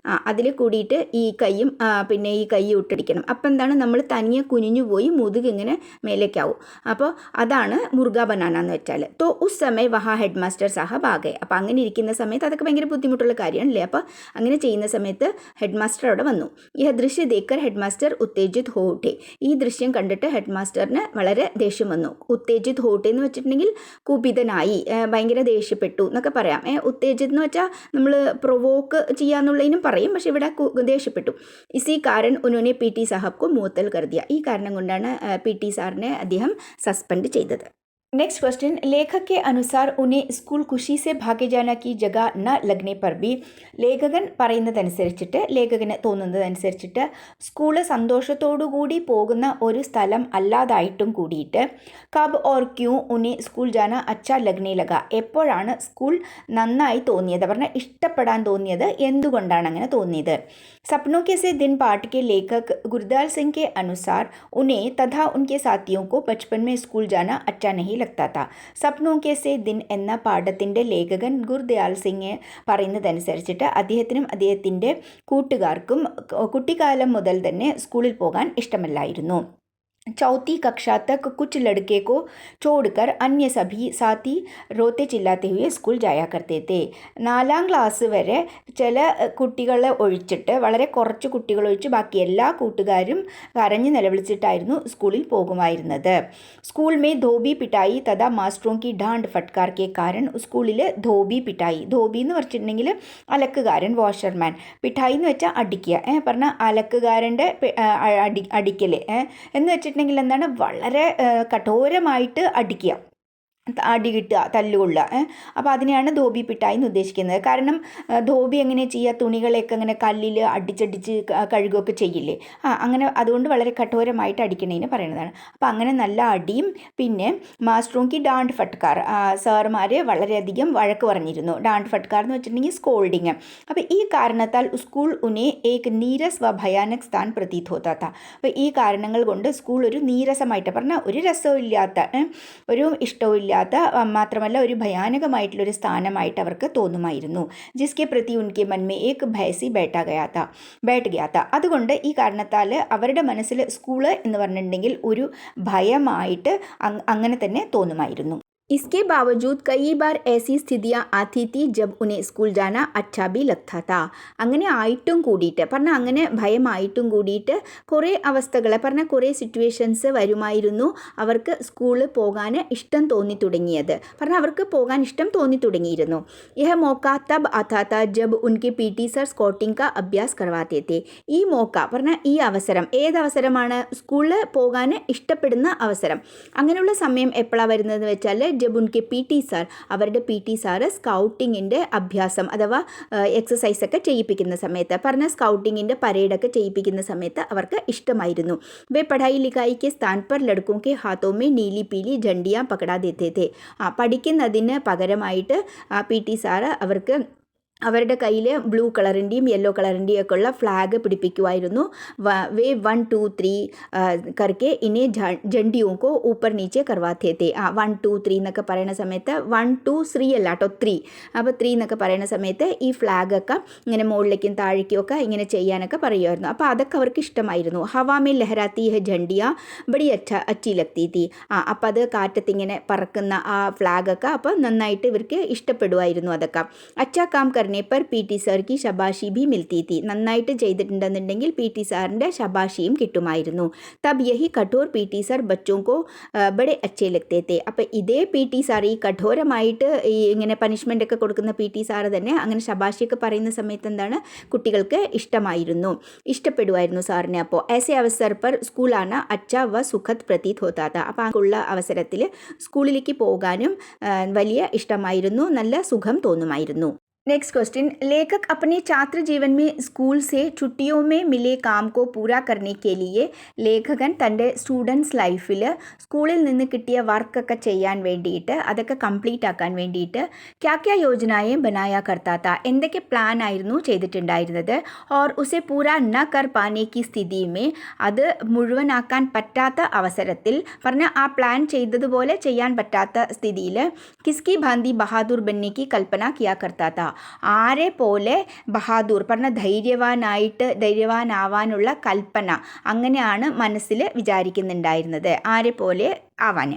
അതിൽ കൂടിയിട്ട് ഈ കൈയും പിന്നെ ഈ കൈ ഇട്ടടിക്കണം. അപ്പം എന്താണ്, നമ്മൾ തനിയെ കുനിഞ്ഞു പോയി മുതുക് ഇങ്ങനെ മേലേക്കാവും. അപ്പോൾ അതാണ് മുർഗ ബനാന എന്ന് വെച്ചാൽ. തോ ഉസ് സമയം വഹാ ഹെഡ് മാസ്റ്റർ സാഹബ് ആകെ. അപ്പോൾ അങ്ങനെ ഇരിക്കുന്ന സമയത്ത് അതൊക്കെ ഭയങ്കര ബുദ്ധിമുട്ടുള്ള കാര്യമാണല്ലേ. അപ്പോൾ അങ്ങനെ ചെയ്യുന്ന സമയത്ത് ഹെഡ് മാസ്റ്റർ അവിടെ വന്നു. ഈ ദൃശ്യ ദേക്കർ ഹെഡ് മാസ്റ്റർ ഉത്തേജിത് ഹോട്ടെ. ഈ ദൃശ്യം കണ്ടിട്ട് ഹെഡ് മാസ്റ്ററിന് വളരെ ദേഷ്യം വന്നു. ഉത്തേജിത് ഹോട്ടെ എന്ന് വെച്ചിട്ടുണ്ടെങ്കിൽ കുപിതനായി, ഭയങ്കര ദേഷ്യപ്പെട്ടു എന്നൊക്കെ പറയാം. ഉത്തേജിത് എന്ന് വെച്ചാൽ നമ്മൾ പ്രൊവോക്ക് ചെയ്യാന്നുള്ളതിനും പറയും, പക്ഷെ ഇവിടെ ദേഷ്യപ്പെട്ടു. ഇസി കാരൻ ഉന്നോനെ PT സാഹബ് കോ മുഅത്തൽ കർ ദിയ. ഈ കാരണം കൊണ്ടാണ് PT സാറിനെ അദ്ദേഹം സസ്പെൻഡ് ചെയ്തത്. नेक्स्ट क्वेश्चन, लेखक के अनुसार उन्हें स्कूल खुशी से भागे जाना की जगह न लगने पर भी ലേഖകൻ പറയുന്നതനുസരിച്ചിട്ട്, ലേഖകന് തോന്നുന്നതനുസരിച്ചിട്ട് സ്കൂള് സന്തോഷത്തോടുകൂടി പോകുന്ന ഒരു സ്ഥലം അല്ലാതായിട്ടും കൂടിയിട്ട് കബ് ഓർ ക്യൂ ഉന്നെ സ്കൂൾ ജാന അച്ഛ ലഗ്നെ ലഗ. എപ്പോഴാണ് സ്കൂൾ നന്നായി തോന്നിയത്, പറഞ്ഞാൽ ഇഷ്ടപ്പെടാൻ തോന്നിയത്, എന്തുകൊണ്ടാണ് അങ്ങനെ തോന്നിയത്. सपनों के से दिन पाठ के लेखक गुरदयाल सिंह के अनुसार उन्हें तथा उनके साथियों को बचपन में स्कूल जाना अच्छा नहीं लगता था. സപ്നോ കെ സെ ദിൻ എന്ന പാഠത്തിൻ്റെ ലേഖകൻ ഗുർദയാൽ സിംഗ് പറയുന്നതനുസരിച്ചിട്ട് അദ്ദേഹത്തിനും അദ്ദേഹത്തിൻ്റെ കൂട്ടുകാർക്കും കുട്ടിക്കാലം മുതൽ തന്നെ സ്കൂളിൽ പോകാൻ ഇഷ്ടമല്ലായിരുന്നു. चौथी कक्षा तक कुछ लड़के को छोड़कर अन्य सभी साथी रोते चिल्लाते हुए स्कूल जाया करते थे. 4ാം ക്ലാസ് വരെ ചില കുട്ടികളെ ഒഴിച്ചിട്ട്, വളരെ കുറച്ച് കുട്ടികൾ ഒഴിച്ച് ബാക്കി എല്ലാ കൂട്ടുകാരും കരഞ്ഞ് നിലവിളിച്ചിട്ടായിരുന്നു സ്കൂളിൽ പോകുമായിരുന്നത്. സ്കൂൾ മേ ധോബി പിട്ടായി തഥാ മാസ്റ്ററോं की डांट फटकार के कारण സ്കൂളിൽ ധോബി പിട്ടായി, ധോബി എന്ന് പറഞ്ഞിട്ടുണ്ടെങ്കിൽ അലക്കുകാരൻ, വാഷർമാൻ, പിട്ടായി എന്ന് വെച്ചാൽ അടിക്കുക, പറഞ്ഞാൽ അലക്കുകാരൻ്റെ അടിക്കൽ എന്ന് വെച്ചിട്ട് എന്താണ്, വളരെ കഠോരമായിട്ട് അടിക്കുക, അടി കിട്ടുക, തല്ലുകൊള്ളുക. അപ്പോൾ അതിനെയാണ് ധോബി പിട്ടായി എന്ന് ഉദ്ദേശിക്കുന്നത്. കാരണം ധോബി എങ്ങനെ ചെയ്യുക, തുണികളെയൊക്കെ അങ്ങനെ കല്ലിൽ അടിച്ചടിച്ച് കഴുകുകയൊക്കെ ചെയ്യില്ലേ, അങ്ങനെ അതുകൊണ്ട് വളരെ കഠോരമായിട്ട് അടിക്കണേന് പറയുന്നതാണ്. അപ്പോൾ അങ്ങനെ നല്ല അടിയും, പിന്നെ മാസ്റ്ററോങ്കി ഡാണ്ട് ഫട്കാർ, സാറുമാർ വളരെയധികം വഴക്ക് പറഞ്ഞിരുന്നു. ഡാണ്ട് ഫട്കാർ എന്ന് വെച്ചിട്ടുണ്ടെങ്കിൽ സ്കോൾഡിങ്. അപ്പോൾ ഈ കാരണത്താൽ സ്കൂൾ ഉന്നെ ഏക് നീരസ് വ ഭയാനക് സ്ഥാൻ പ്രതീത് ഹോത്താ താ. അപ്പോൾ ഈ കാരണങ്ങൾ കൊണ്ട് സ്കൂൾ ഒരു നീരസമായിട്ട് പറഞ്ഞാൽ ഒരു രസവും ഇല്ലാത്ത, ഒരു ഇഷ്ടവും ഇല്ലാത്ത, മാത്രമല്ല ഒരു ഭയാനകമായിട്ടുള്ളൊരു സ്ഥാനമായിട്ട് അവർക്ക് തോന്നുമായിരുന്നു. ജിസ്കെ പ്രതി ഉൻകെ മൻമേ ഏക് ഭയസി ബൈഠ ഗയാത്ത. അതുകൊണ്ട് ഈ കാരണത്താൽ അവരുടെ മനസ്സിൽ സ്കൂള് എന്ന് പറഞ്ഞിട്ടുണ്ടെങ്കിൽ ഒരു ഭയമായിട്ട് അങ്ങനെ തന്നെ തോന്നുമായിരുന്നു. इसके बावजूद कई बार ऐसी स्थितियाँ आती थी जब उन्हें स्कूल जाना अच्छा भी लगता था. അങ്ങനെ ആയിട്ടും കൂടിയിട്ട് പറഞ്ഞാൽ, അങ്ങനെ ഭയമായിട്ടും കൂടിയിട്ട് കുറേ അവസ്ഥകൾ പറഞ്ഞാൽ കുറേ സിറ്റുവേഷൻസ് വരുമായിരുന്നു അവർക്ക് സ്കൂളിൽ പോകാൻ ഇഷ്ടം തോന്നി തുടങ്ങിയത്. പറഞ്ഞാൽ അവർക്ക് പോകാൻ ഇഷ്ടം തോന്നി തുടങ്ങിയിരുന്നു. യഹ മോക്ക തബ് ആതാ താ ജബ് ഉൻകെ PT സർ സ്കൗട്ടിംഗ് കാ അഭ്യാസ് കർവാത്തെ थे. ഈ മോക്ക പറഞ്ഞാൽ ഈ അവസരം, ഏതവസരമാണ്, സ്കൂളിൽ പോകാൻ ഇഷ്ടപ്പെടുന്ന അവസരം. അങ്ങനെയുള്ള സമയം എപ്പോഴാണ് വരുന്നതെന്ന് വെച്ചാൽ ജബ് ഉൻകെ PT സാർ, അവരുടെ PT സാറ് സ്കൗട്ടിങ്ങിൻ്റെ അഭ്യാസം അഥവാ എക്സസൈസൊക്കെ ചെയ്യിപ്പിക്കുന്ന സമയത്ത്, പറഞ്ഞ സ്കൗട്ടിങ്ങിൻ്റെ പരേഡൊക്കെ ചെയ്യിപ്പിക്കുന്ന സമയത്ത് അവർക്ക് ഇഷ്ടമായിരുന്നു. വേ പഠായി ലിഖായി കെ സ്ഥാൻ പർ ലഡ്കോं के हाथों में नीली पीली झंडियाँ पकड़ा देते थे. പഠിക്കുന്നതിന് പകരമായിട്ട് PT സാറ് അവർക്ക് അവരുടെ കയ്യിൽ ബ്ലൂ കളറിൻ്റെയും യെല്ലോ കളറിൻ്റെയും ഒക്കെ ഉള്ള ഫ്ലാഗ് പിടിപ്പിക്കുമായിരുന്നു. വേ 1 2 3 കർക്കെ ഇനെ ജണ്ടിയോക്കോ ഊപ്പർ നീച്ചെ കർവാത്തേ തേ. 1 2 3 എന്നൊക്കെ പറയുന്ന സമയത്ത് 1 2 3 അല്ല കേട്ടോ, 3. അപ്പോൾ 3 എന്നൊക്കെ പറയുന്ന സമയത്ത് ഈ ഫ്ലാഗൊക്കെ ഇങ്ങനെ മുകളിലേക്കും താഴേക്കും ഒക്കെ ഇങ്ങനെ ചെയ്യാനൊക്കെ പറയുമായിരുന്നു. അപ്പോൾ അതൊക്കെ അവർക്ക് ഇഷ്ടമായിരുന്നു. ഹവാമേ ലഹരാത്തി ഹെ ജണ്ടിയ ബടി അച്ചി ലഗ്തി തീ. അപ്പോൾ അത് കാറ്റത്തിങ്ങനെ പറക്കുന്ന ആ ഫ്ലാഗൊക്കെ അപ്പോൾ നന്നായിട്ട് ഇവർക്ക് ഇഷ്ടപ്പെടുമായിരുന്നു. അതൊക്കെ അച്ഛാ കാം കർ करने पर PT सर की ശബാഷി भी मिलती थी. നന്നായിട്ട് ചെയ്തിട്ടുണ്ടെന്നുണ്ടെങ്കിൽ PT സാറിൻ്റെ ശബാഷിയും കിട്ടുമായിരുന്നു. തബ് യഹി കഠോർ PT സർ ബच्चों को ബड़े अच्छे लगते थे. അപ്പോൾ ഇതേ PT സാർ, ഈ കഠോരമായിട്ട് ഈ ഇങ്ങനെ പണിഷ്മെൻ്റ് ഒക്കെ കൊടുക്കുന്ന PT സാറ് തന്നെ അങ്ങനെ ശബാഷിയൊക്കെ പറയുന്ന സമയത്ത് എന്താണ്, കുട്ടികൾക്ക് ഇഷ്ടപ്പെടുമായിരുന്നു സാറിനെ. അപ്പോൾ ऐसे अवसर पर स्कूल आना अच्छा व सुखद प्रतीत होता था. അപ്പോൾ ഉള്ള അവസരത്തിൽ സ്കൂളിലേക്ക് പോകാനും വലിയ ഇഷ്ടമായിരുന്നു, നല്ല സുഖം തോന്നുമായിരുന്നു. नेक्स्ट क्वेश्चन, लेखक अपने छात्र जीवन में स्कूल से छुट्टियों में मिले काम को पूरा करने के लिए ലേഖകൻ തൻ്റെ സ്റ്റുഡൻസ് ലൈഫിൽ സ്കൂളിൽ നിന്ന് കിട്ടിയ വർക്കൊക്കെ ചെയ്യാൻ വേണ്ടിയിട്ട്, അതൊക്കെ കംപ്ലീറ്റ് ആക്കാൻ വേണ്ടിയിട്ട് ക്യാ യോജനായെ ബനായ കർത്താത്ത, എന്തൊക്കെ പ്ലാൻ ആയിരുന്നു ചെയ്തിട്ടുണ്ടായിരുന്നത്. ഓർ ഉസെ പൂരാ ന കർ പാനെ കി സ്ഥിതിമേ, അത് മുഴുവനാക്കാൻ പറ്റാത്ത അവസരത്തിൽ പറഞ്ഞ ആ പ്ലാൻ ചെയ്തതുപോലെ ചെയ്യാൻ പറ്റാത്ത സ്ഥിതിയിൽ കിസ്കി ഭാന്തി ബഹാദൂർ ബന്നേക്ക് കൽപ്പന കിയാ കർത്താത്ത, ആരെ പോലെ ബഹാദൂർ പറഞ്ഞ ധൈര്യവാനാവാനുള്ള കൽപ്പന, അങ്ങനെയാണ് മനസ്സിൽ വിചാരിക്കുന്നുണ്ടായിരുന്നത്, ആരെ പോലെ ആവാൻ.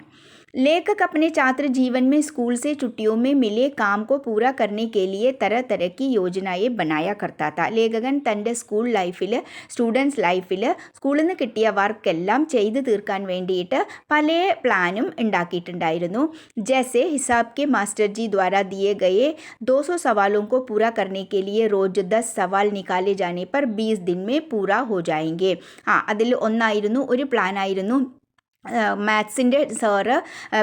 लेखक अपने छात्र जीवन में स्कूल से छुट्टियों में मिले काम को पूरा करने के लिए तरह तरह की योजनाएं बनाया करता था. ലേഖകൻ തൻ്റെ സ്കൂൾ ലൈഫിൽ, സ്റ്റുഡൻസ് ലൈഫിൽ സ്കൂളിൽ നിന്ന് കിട്ടിയ വർക്കെല്ലാം ചെയ്തു തീർക്കാൻ വേണ്ടിയിട്ട് പല പ്ലാനും ഉണ്ടാക്കിയിട്ടുണ്ടായിരുന്നു. जैसे हिसाब के मास्टर जी द्वारा दिए गए 200 सवालों को पूरा करने के लिए रोज 10 सवाल निकाले जाने पर 20 दिन में पूरा हो जाएंगे. അതിൽ ഒന്നായിരുന്നു, ഒരു പ്ലാനായിരുന്നു മാത്സിൻ്റെ സാറ്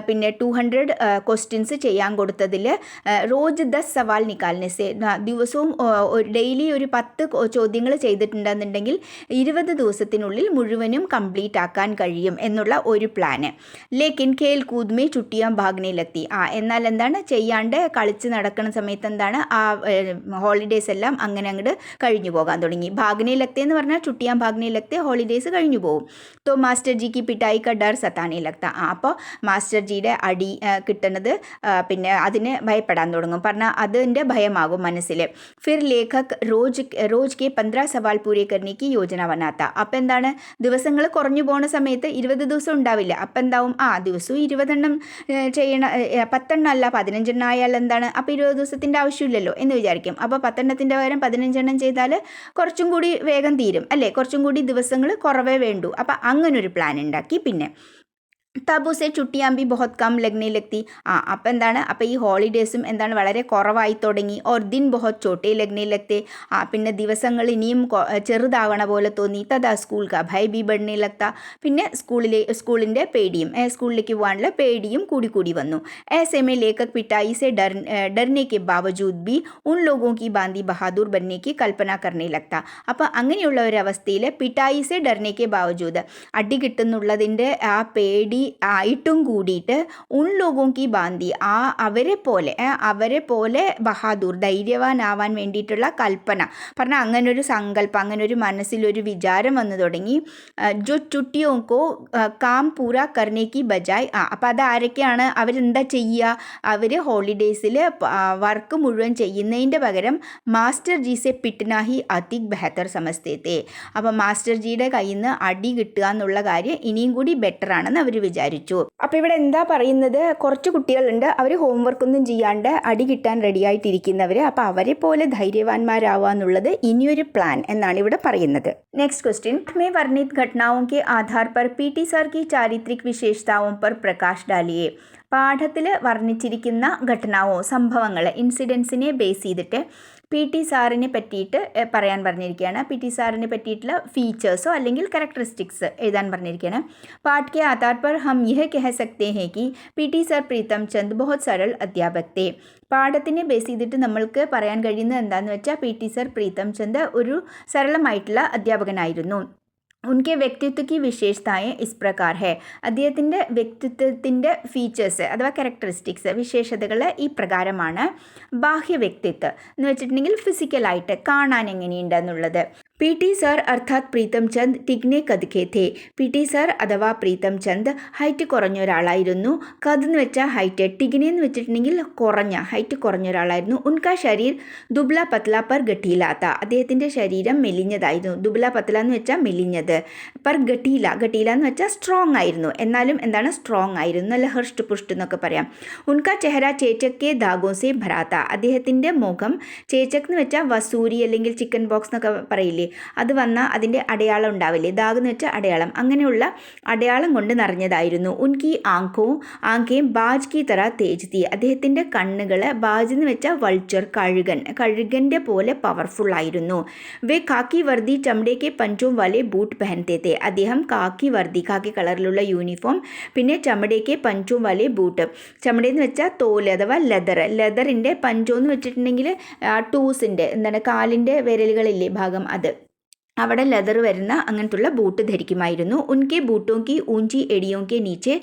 പിന്നെ 200 ക്വസ്റ്റ്യൻസ് ചെയ്യാൻ കൊടുത്തതിൽ റോജ് 10 സവാൽ നിക്കാലിനെ ദിവസവും ഡെയിലി ഒരു 10 ചോദ്യങ്ങൾ ചെയ്തിട്ടുണ്ടെന്നുണ്ടെങ്കിൽ 20 ദിവസത്തിനുള്ളിൽ മുഴുവനും കംപ്ലീറ്റ് ആക്കാൻ കഴിയും എന്നുള്ള ഒരു പ്ലാന്. ലേക്കിൻ ഖേൽ കൂദ് മേ ചുട്ടിയാൻ ഭാഗ്നയിലെത്തി. എന്നാൽ എന്താണ്, ചെയ്യാണ്ട് കളിച്ച് നടക്കുന്ന സമയത്ത് എന്താണ്, ആ ഹോളിഡേയ്സ് എല്ലാം അങ്ങനെ അങ്ങോട്ട് കഴിഞ്ഞു പോകാൻ തുടങ്ങി. ഭാഗ്നയിലെത്തി എന്ന് പറഞ്ഞാൽ ചുട്ടിയാൻ ഭാഗ്നയിലെത്തി ഹോളിഡേയ്സ് കഴിഞ്ഞു പോകും. തോ മാസ്റ്റർ ജി കി പിട്ടായി ക ഡർ സത്താനെ ലഗ്ത. അപ്പോൾ മാസ്റ്റർ ജിയുടെ അടി കിട്ടുന്നത് പിന്നെ അതിന് ഭയപ്പെടാൻ തുടങ്ങും, പറഞ്ഞാൽ അതിൻ്റെ ഭയമാകും മനസ്സിൽ. ഫിർ ലേഖക് റോജ് കെ 15 സവാൽ പൂരെ കർണിക്ക് യോജന ബനാത്ത. അപ്പം എന്താണ്, ദിവസങ്ങൾ കുറഞ്ഞു പോണ സമയത്ത് 20 ദിവസം ഉണ്ടാവില്ല. അപ്പം എന്താവും, ദിവസവും 20 എണ്ണം ചെയ്യണം, 10 എണ്ണം അല്ല 15 എണ്ണം ആയാൽ എന്താണ്, അപ്പോൾ 20 ദിവസത്തിൻ്റെ ആവശ്യമില്ലല്ലോ എന്ന് വിചാരിക്കും. അപ്പോൾ 10 എണ്ണത്തിൻ്റെ പകരം 15 എണ്ണം ചെയ്താൽ കുറച്ചും കൂടി വേഗം തീരും അല്ലേ, കുറച്ചും കൂടി ദിവസങ്ങൾ കുറവേ വേണ്ടൂ. അപ്പം അങ്ങനൊരു പ്ലാൻ ഉണ്ടാക്കി. പിന്നെ തബ് ഉസെ ചുട്ടിയാൻ ബി ബഹുത് കം ലഗ്നെ ലഗ്തി. അപ്പം എന്താണ്, അപ്പോൾ ഈ ഹോളിഡേയ്സും എന്താണ് വളരെ കുറവായി തുടങ്ങി. ഓർ ദിൻ ബഹുത് ചോട്ടേ ലഗ്നെ ലഗ്തെ. പിന്നെ ദിവസങ്ങൾ ഇനിയും ചെറുതാവണ പോലെ തോന്നി. തഥാ സ്കൂൾ കാ ഭയ ബി ബഡ്നെ ലഗ്ത. പിന്നെ സ്കൂളിൻ്റെ പേടിയും, സ്കൂളിലേക്ക് പോകാനുള്ള പേടിയും കൂടി വന്നു. ऐसे में लेखक पिटाई से डरने के बावजूद भी उन लोगों की बांदी बहादुर बनने की कल्पना करने लगता. അപ്പോൾ അങ്ങനെയുള്ള ഒരവസ്ഥയിൽ പിട്ടായി സെ ഡർനെ കെ ബാവജൂദ്, അടി കിട്ടുന്നുള്ളതിൻ്റെ ആ പേടി ആയിട്ടും കൂടിയിട്ട് ഉൻ ലോഗോം കി ബാന്തി, അവരെ പോലെ ബഹാദൂർ ധൈര്യവാനാവാൻ വേണ്ടിയിട്ടുള്ള കൽപ്പന പറഞ്ഞാൽ അങ്ങനൊരു സങ്കല്പം, അങ്ങനൊരു മനസ്സിലൊരു വിചാരം വന്നു തുടങ്ങി. ജോ ചുട്ടിയോക്കോ കാം പൂരാ കർണേ കി ബജായ്. അപ്പോൾ അതാരൊക്കെയാണ്, അവരെന്താ ചെയ്യുക, അവർ ഹോളിഡേയ്സിൽ വർക്ക് മുഴുവൻ ചെയ്യുന്നതിൻ്റെ പകരം മാസ്റ്റർ ജി സെ പിട്നാഹി അതിക് ബെഹത്തർ സമസ്തേ. അപ്പോൾ മാസ്റ്റർ ജിയുടെ കയ്യിൽ നിന്ന് അടി കിട്ടുക എന്നുള്ള കാര്യം ഇനിയും കൂടി ബെറ്റർ ആണെന്ന് അവർ വിചാരിച്ചു. അപ്പോൾ ഇവിടെ എന്താ പറയുന്നത്, കുറച്ച് കുട്ടികളുണ്ട്, അവർ ഹോംവർക്കൊന്നും ചെയ്യാണ്ട് അടി കിട്ടാൻ റെഡിയായിട്ടിരിക്കുന്നവർ. അപ്പോൾ അവരെ പോലെ ധൈര്യവാന്മാരാവുക എന്നുള്ളത് ഇനിയൊരു പ്ലാൻ എന്നാണ് ഇവിടെ പറയുന്നത്. നെക്സ്റ്റ് ക്വസ്റ്റ്യൻ, മേ വർണ്ണിത് ഘടനാओं के आधार पर PT सर की चारित्रिक विशेषताओं पर प्रकाश डालिए. പാഠത്തിൽ വർണ്ണിച്ചിരിക്കുന്ന സംഭവങ്ങൾ, ഇൻസിഡൻസിനെ ബേസ് ചെയ്തിട്ട് PT സാറിനെ പറ്റിയിട്ട് പറയാൻ പറഞ്ഞിരിക്കുകയാണ്. PT സാറിനെ പറ്റിയിട്ടുള്ള ഫീച്ചേഴ്സോ അല്ലെങ്കിൽ കറക്ടറിസ്റ്റിക്സ് എഴുതാൻ പറഞ്ഞിരിക്കുകയാണ്. പാഠ് കെ ആധാർ पर हम यह कह सकते हैं कि PT സർ പ്രീതം ചന്ദ് बहुत सरल अध्यापक थे. പാഠത്തിനെ ബേസ് ചെയ്തിട്ട് നമ്മൾക്ക് പറയാൻ കഴിയുന്നത് എന്താണെന്ന് വെച്ചാൽ PT സർ പ്രീതം ചന്ദ് ഒരു സരളമായിട്ടുള്ള അധ്യാപകനായിരുന്നു. ഉൻകെ വ്യക്തിത്വ की വിശേഷതാएं इस प्रकार है. അദ്ദേഹത്തിൻ്റെ വ്യക്തിത്വത്തിൻ്റെ ഫീച്ചേഴ്സ് അഥവാ ക്യാരക്ടറിസ്റ്റിക്സ്, വിശേഷതകൾ ഈ പ്രകാരമാണ്. ബാഹ്യ വ്യക്തിത്വം എന്ന് വെച്ചിട്ടുണ്ടെങ്കിൽ ഫിസിക്കലായിട്ട് കാണാൻ എങ്ങനെയുണ്ടെന്നുള്ളത്. PT സർ അർത്ഥാത് പ്രീതം ചന്ദ് ടിഗ്നെ കദ് കെ थे. PT സർ അഥവാ പ്രീതം ചന്ദ് ഹൈറ്റ് കുറഞ്ഞ ഒരാളായിരുന്നു. കദ് എന്ന് വെച്ചാൽ ഹൈറ്റ്, ടിഗ്നെ എന്ന് വെച്ചിട്ടുണ്ടെങ്കിൽ കുറഞ്ഞ, ഹൈറ്റ് കുറഞ്ഞ ഒരാളായിരുന്നു. ഉൻകാ ശരീർ ദുബ്ല പത്ല പർ ഗഠീലാത്ത, അദ്ദേഹത്തിൻ്റെ ശരീരം മെലിഞ്ഞതായിരുന്നു. ദുബ്ല പത്ല എന്ന് വെച്ചാൽ മെലിഞ്ഞത്, പർ ഗഠീല, ഗഠീല എന്ന് വെച്ചാൽ സ്ട്രോങ് ആയിരുന്നു. എന്നാലും എന്താണ് സ്ട്രോങ് ആയിരുന്നു, നല്ല ഹൃഷ്ട പുഷ്ട് എന്നൊക്കെ പറയാം. ഉൻകാ ചെഹര ചേച്ചക് കെ ദാഗോ സെ ഭരാത്ത, അദ്ദേഹത്തിൻ്റെ മുഖം, ചേച്ചക് എന്ന് വെച്ചാൽ വസൂരി അല്ലെങ്കിൽ ചിക്കൻ ബോക്സ് എന്നൊക്കെ പറയില്ലേ, അത് വന്നാൽ അതിൻ്റെ അടയാളം ഉണ്ടാവില്ലേ, ദാഗ് എന്ന് വെച്ചാൽ അടയാളം, അങ്ങനെയുള്ള അടയാളം കൊണ്ട് നിറഞ്ഞതായിരുന്നു. ഉൻകി ആങ്കേം ബാജ് കി തറ തേജ് തീ, അദ്ദേഹത്തിൻ്റെ കണ്ണുകൾ, ബാജ് എന്ന് വെച്ചാൽ വൾച്ചർ, കഴുകൻ്റെ പോലെ പവർഫുൾ ആയിരുന്നു. വേ കാക്കി വർദി ചമടേക്ക് പഞ്ചോം വാലെ ബൂട്ട് പെഹൻതേ തേ, അദ്ദേഹം കാക്കി വർദി, കാക്കി കളറിലുള്ള യൂണിഫോം, പിന്നെ ചമടേക്ക് പഞ്ചോം വാലെ ബൂട്ട്, ചമടയെന്ന് വെച്ചാൽ തോല് അഥവാ ലെതറിൻ്റെ, പഞ്ചോ എന്ന് വെച്ചിട്ടുണ്ടെങ്കിൽ ടൂസിൻ്റെ എന്താണ് കാലിൻ്റെ വിരലുകളില്ലേ ഭാഗം, അത് അവിടെ ലെതർ വരുന്ന അങ്ങനത്തുള്ള ബൂട്ട് ധരിക്കുമായിരുന്നു. ഉൻകെ ബൂട്ടോം കി ഊഞ്ചി എടിയോം കെ നീച്ചെ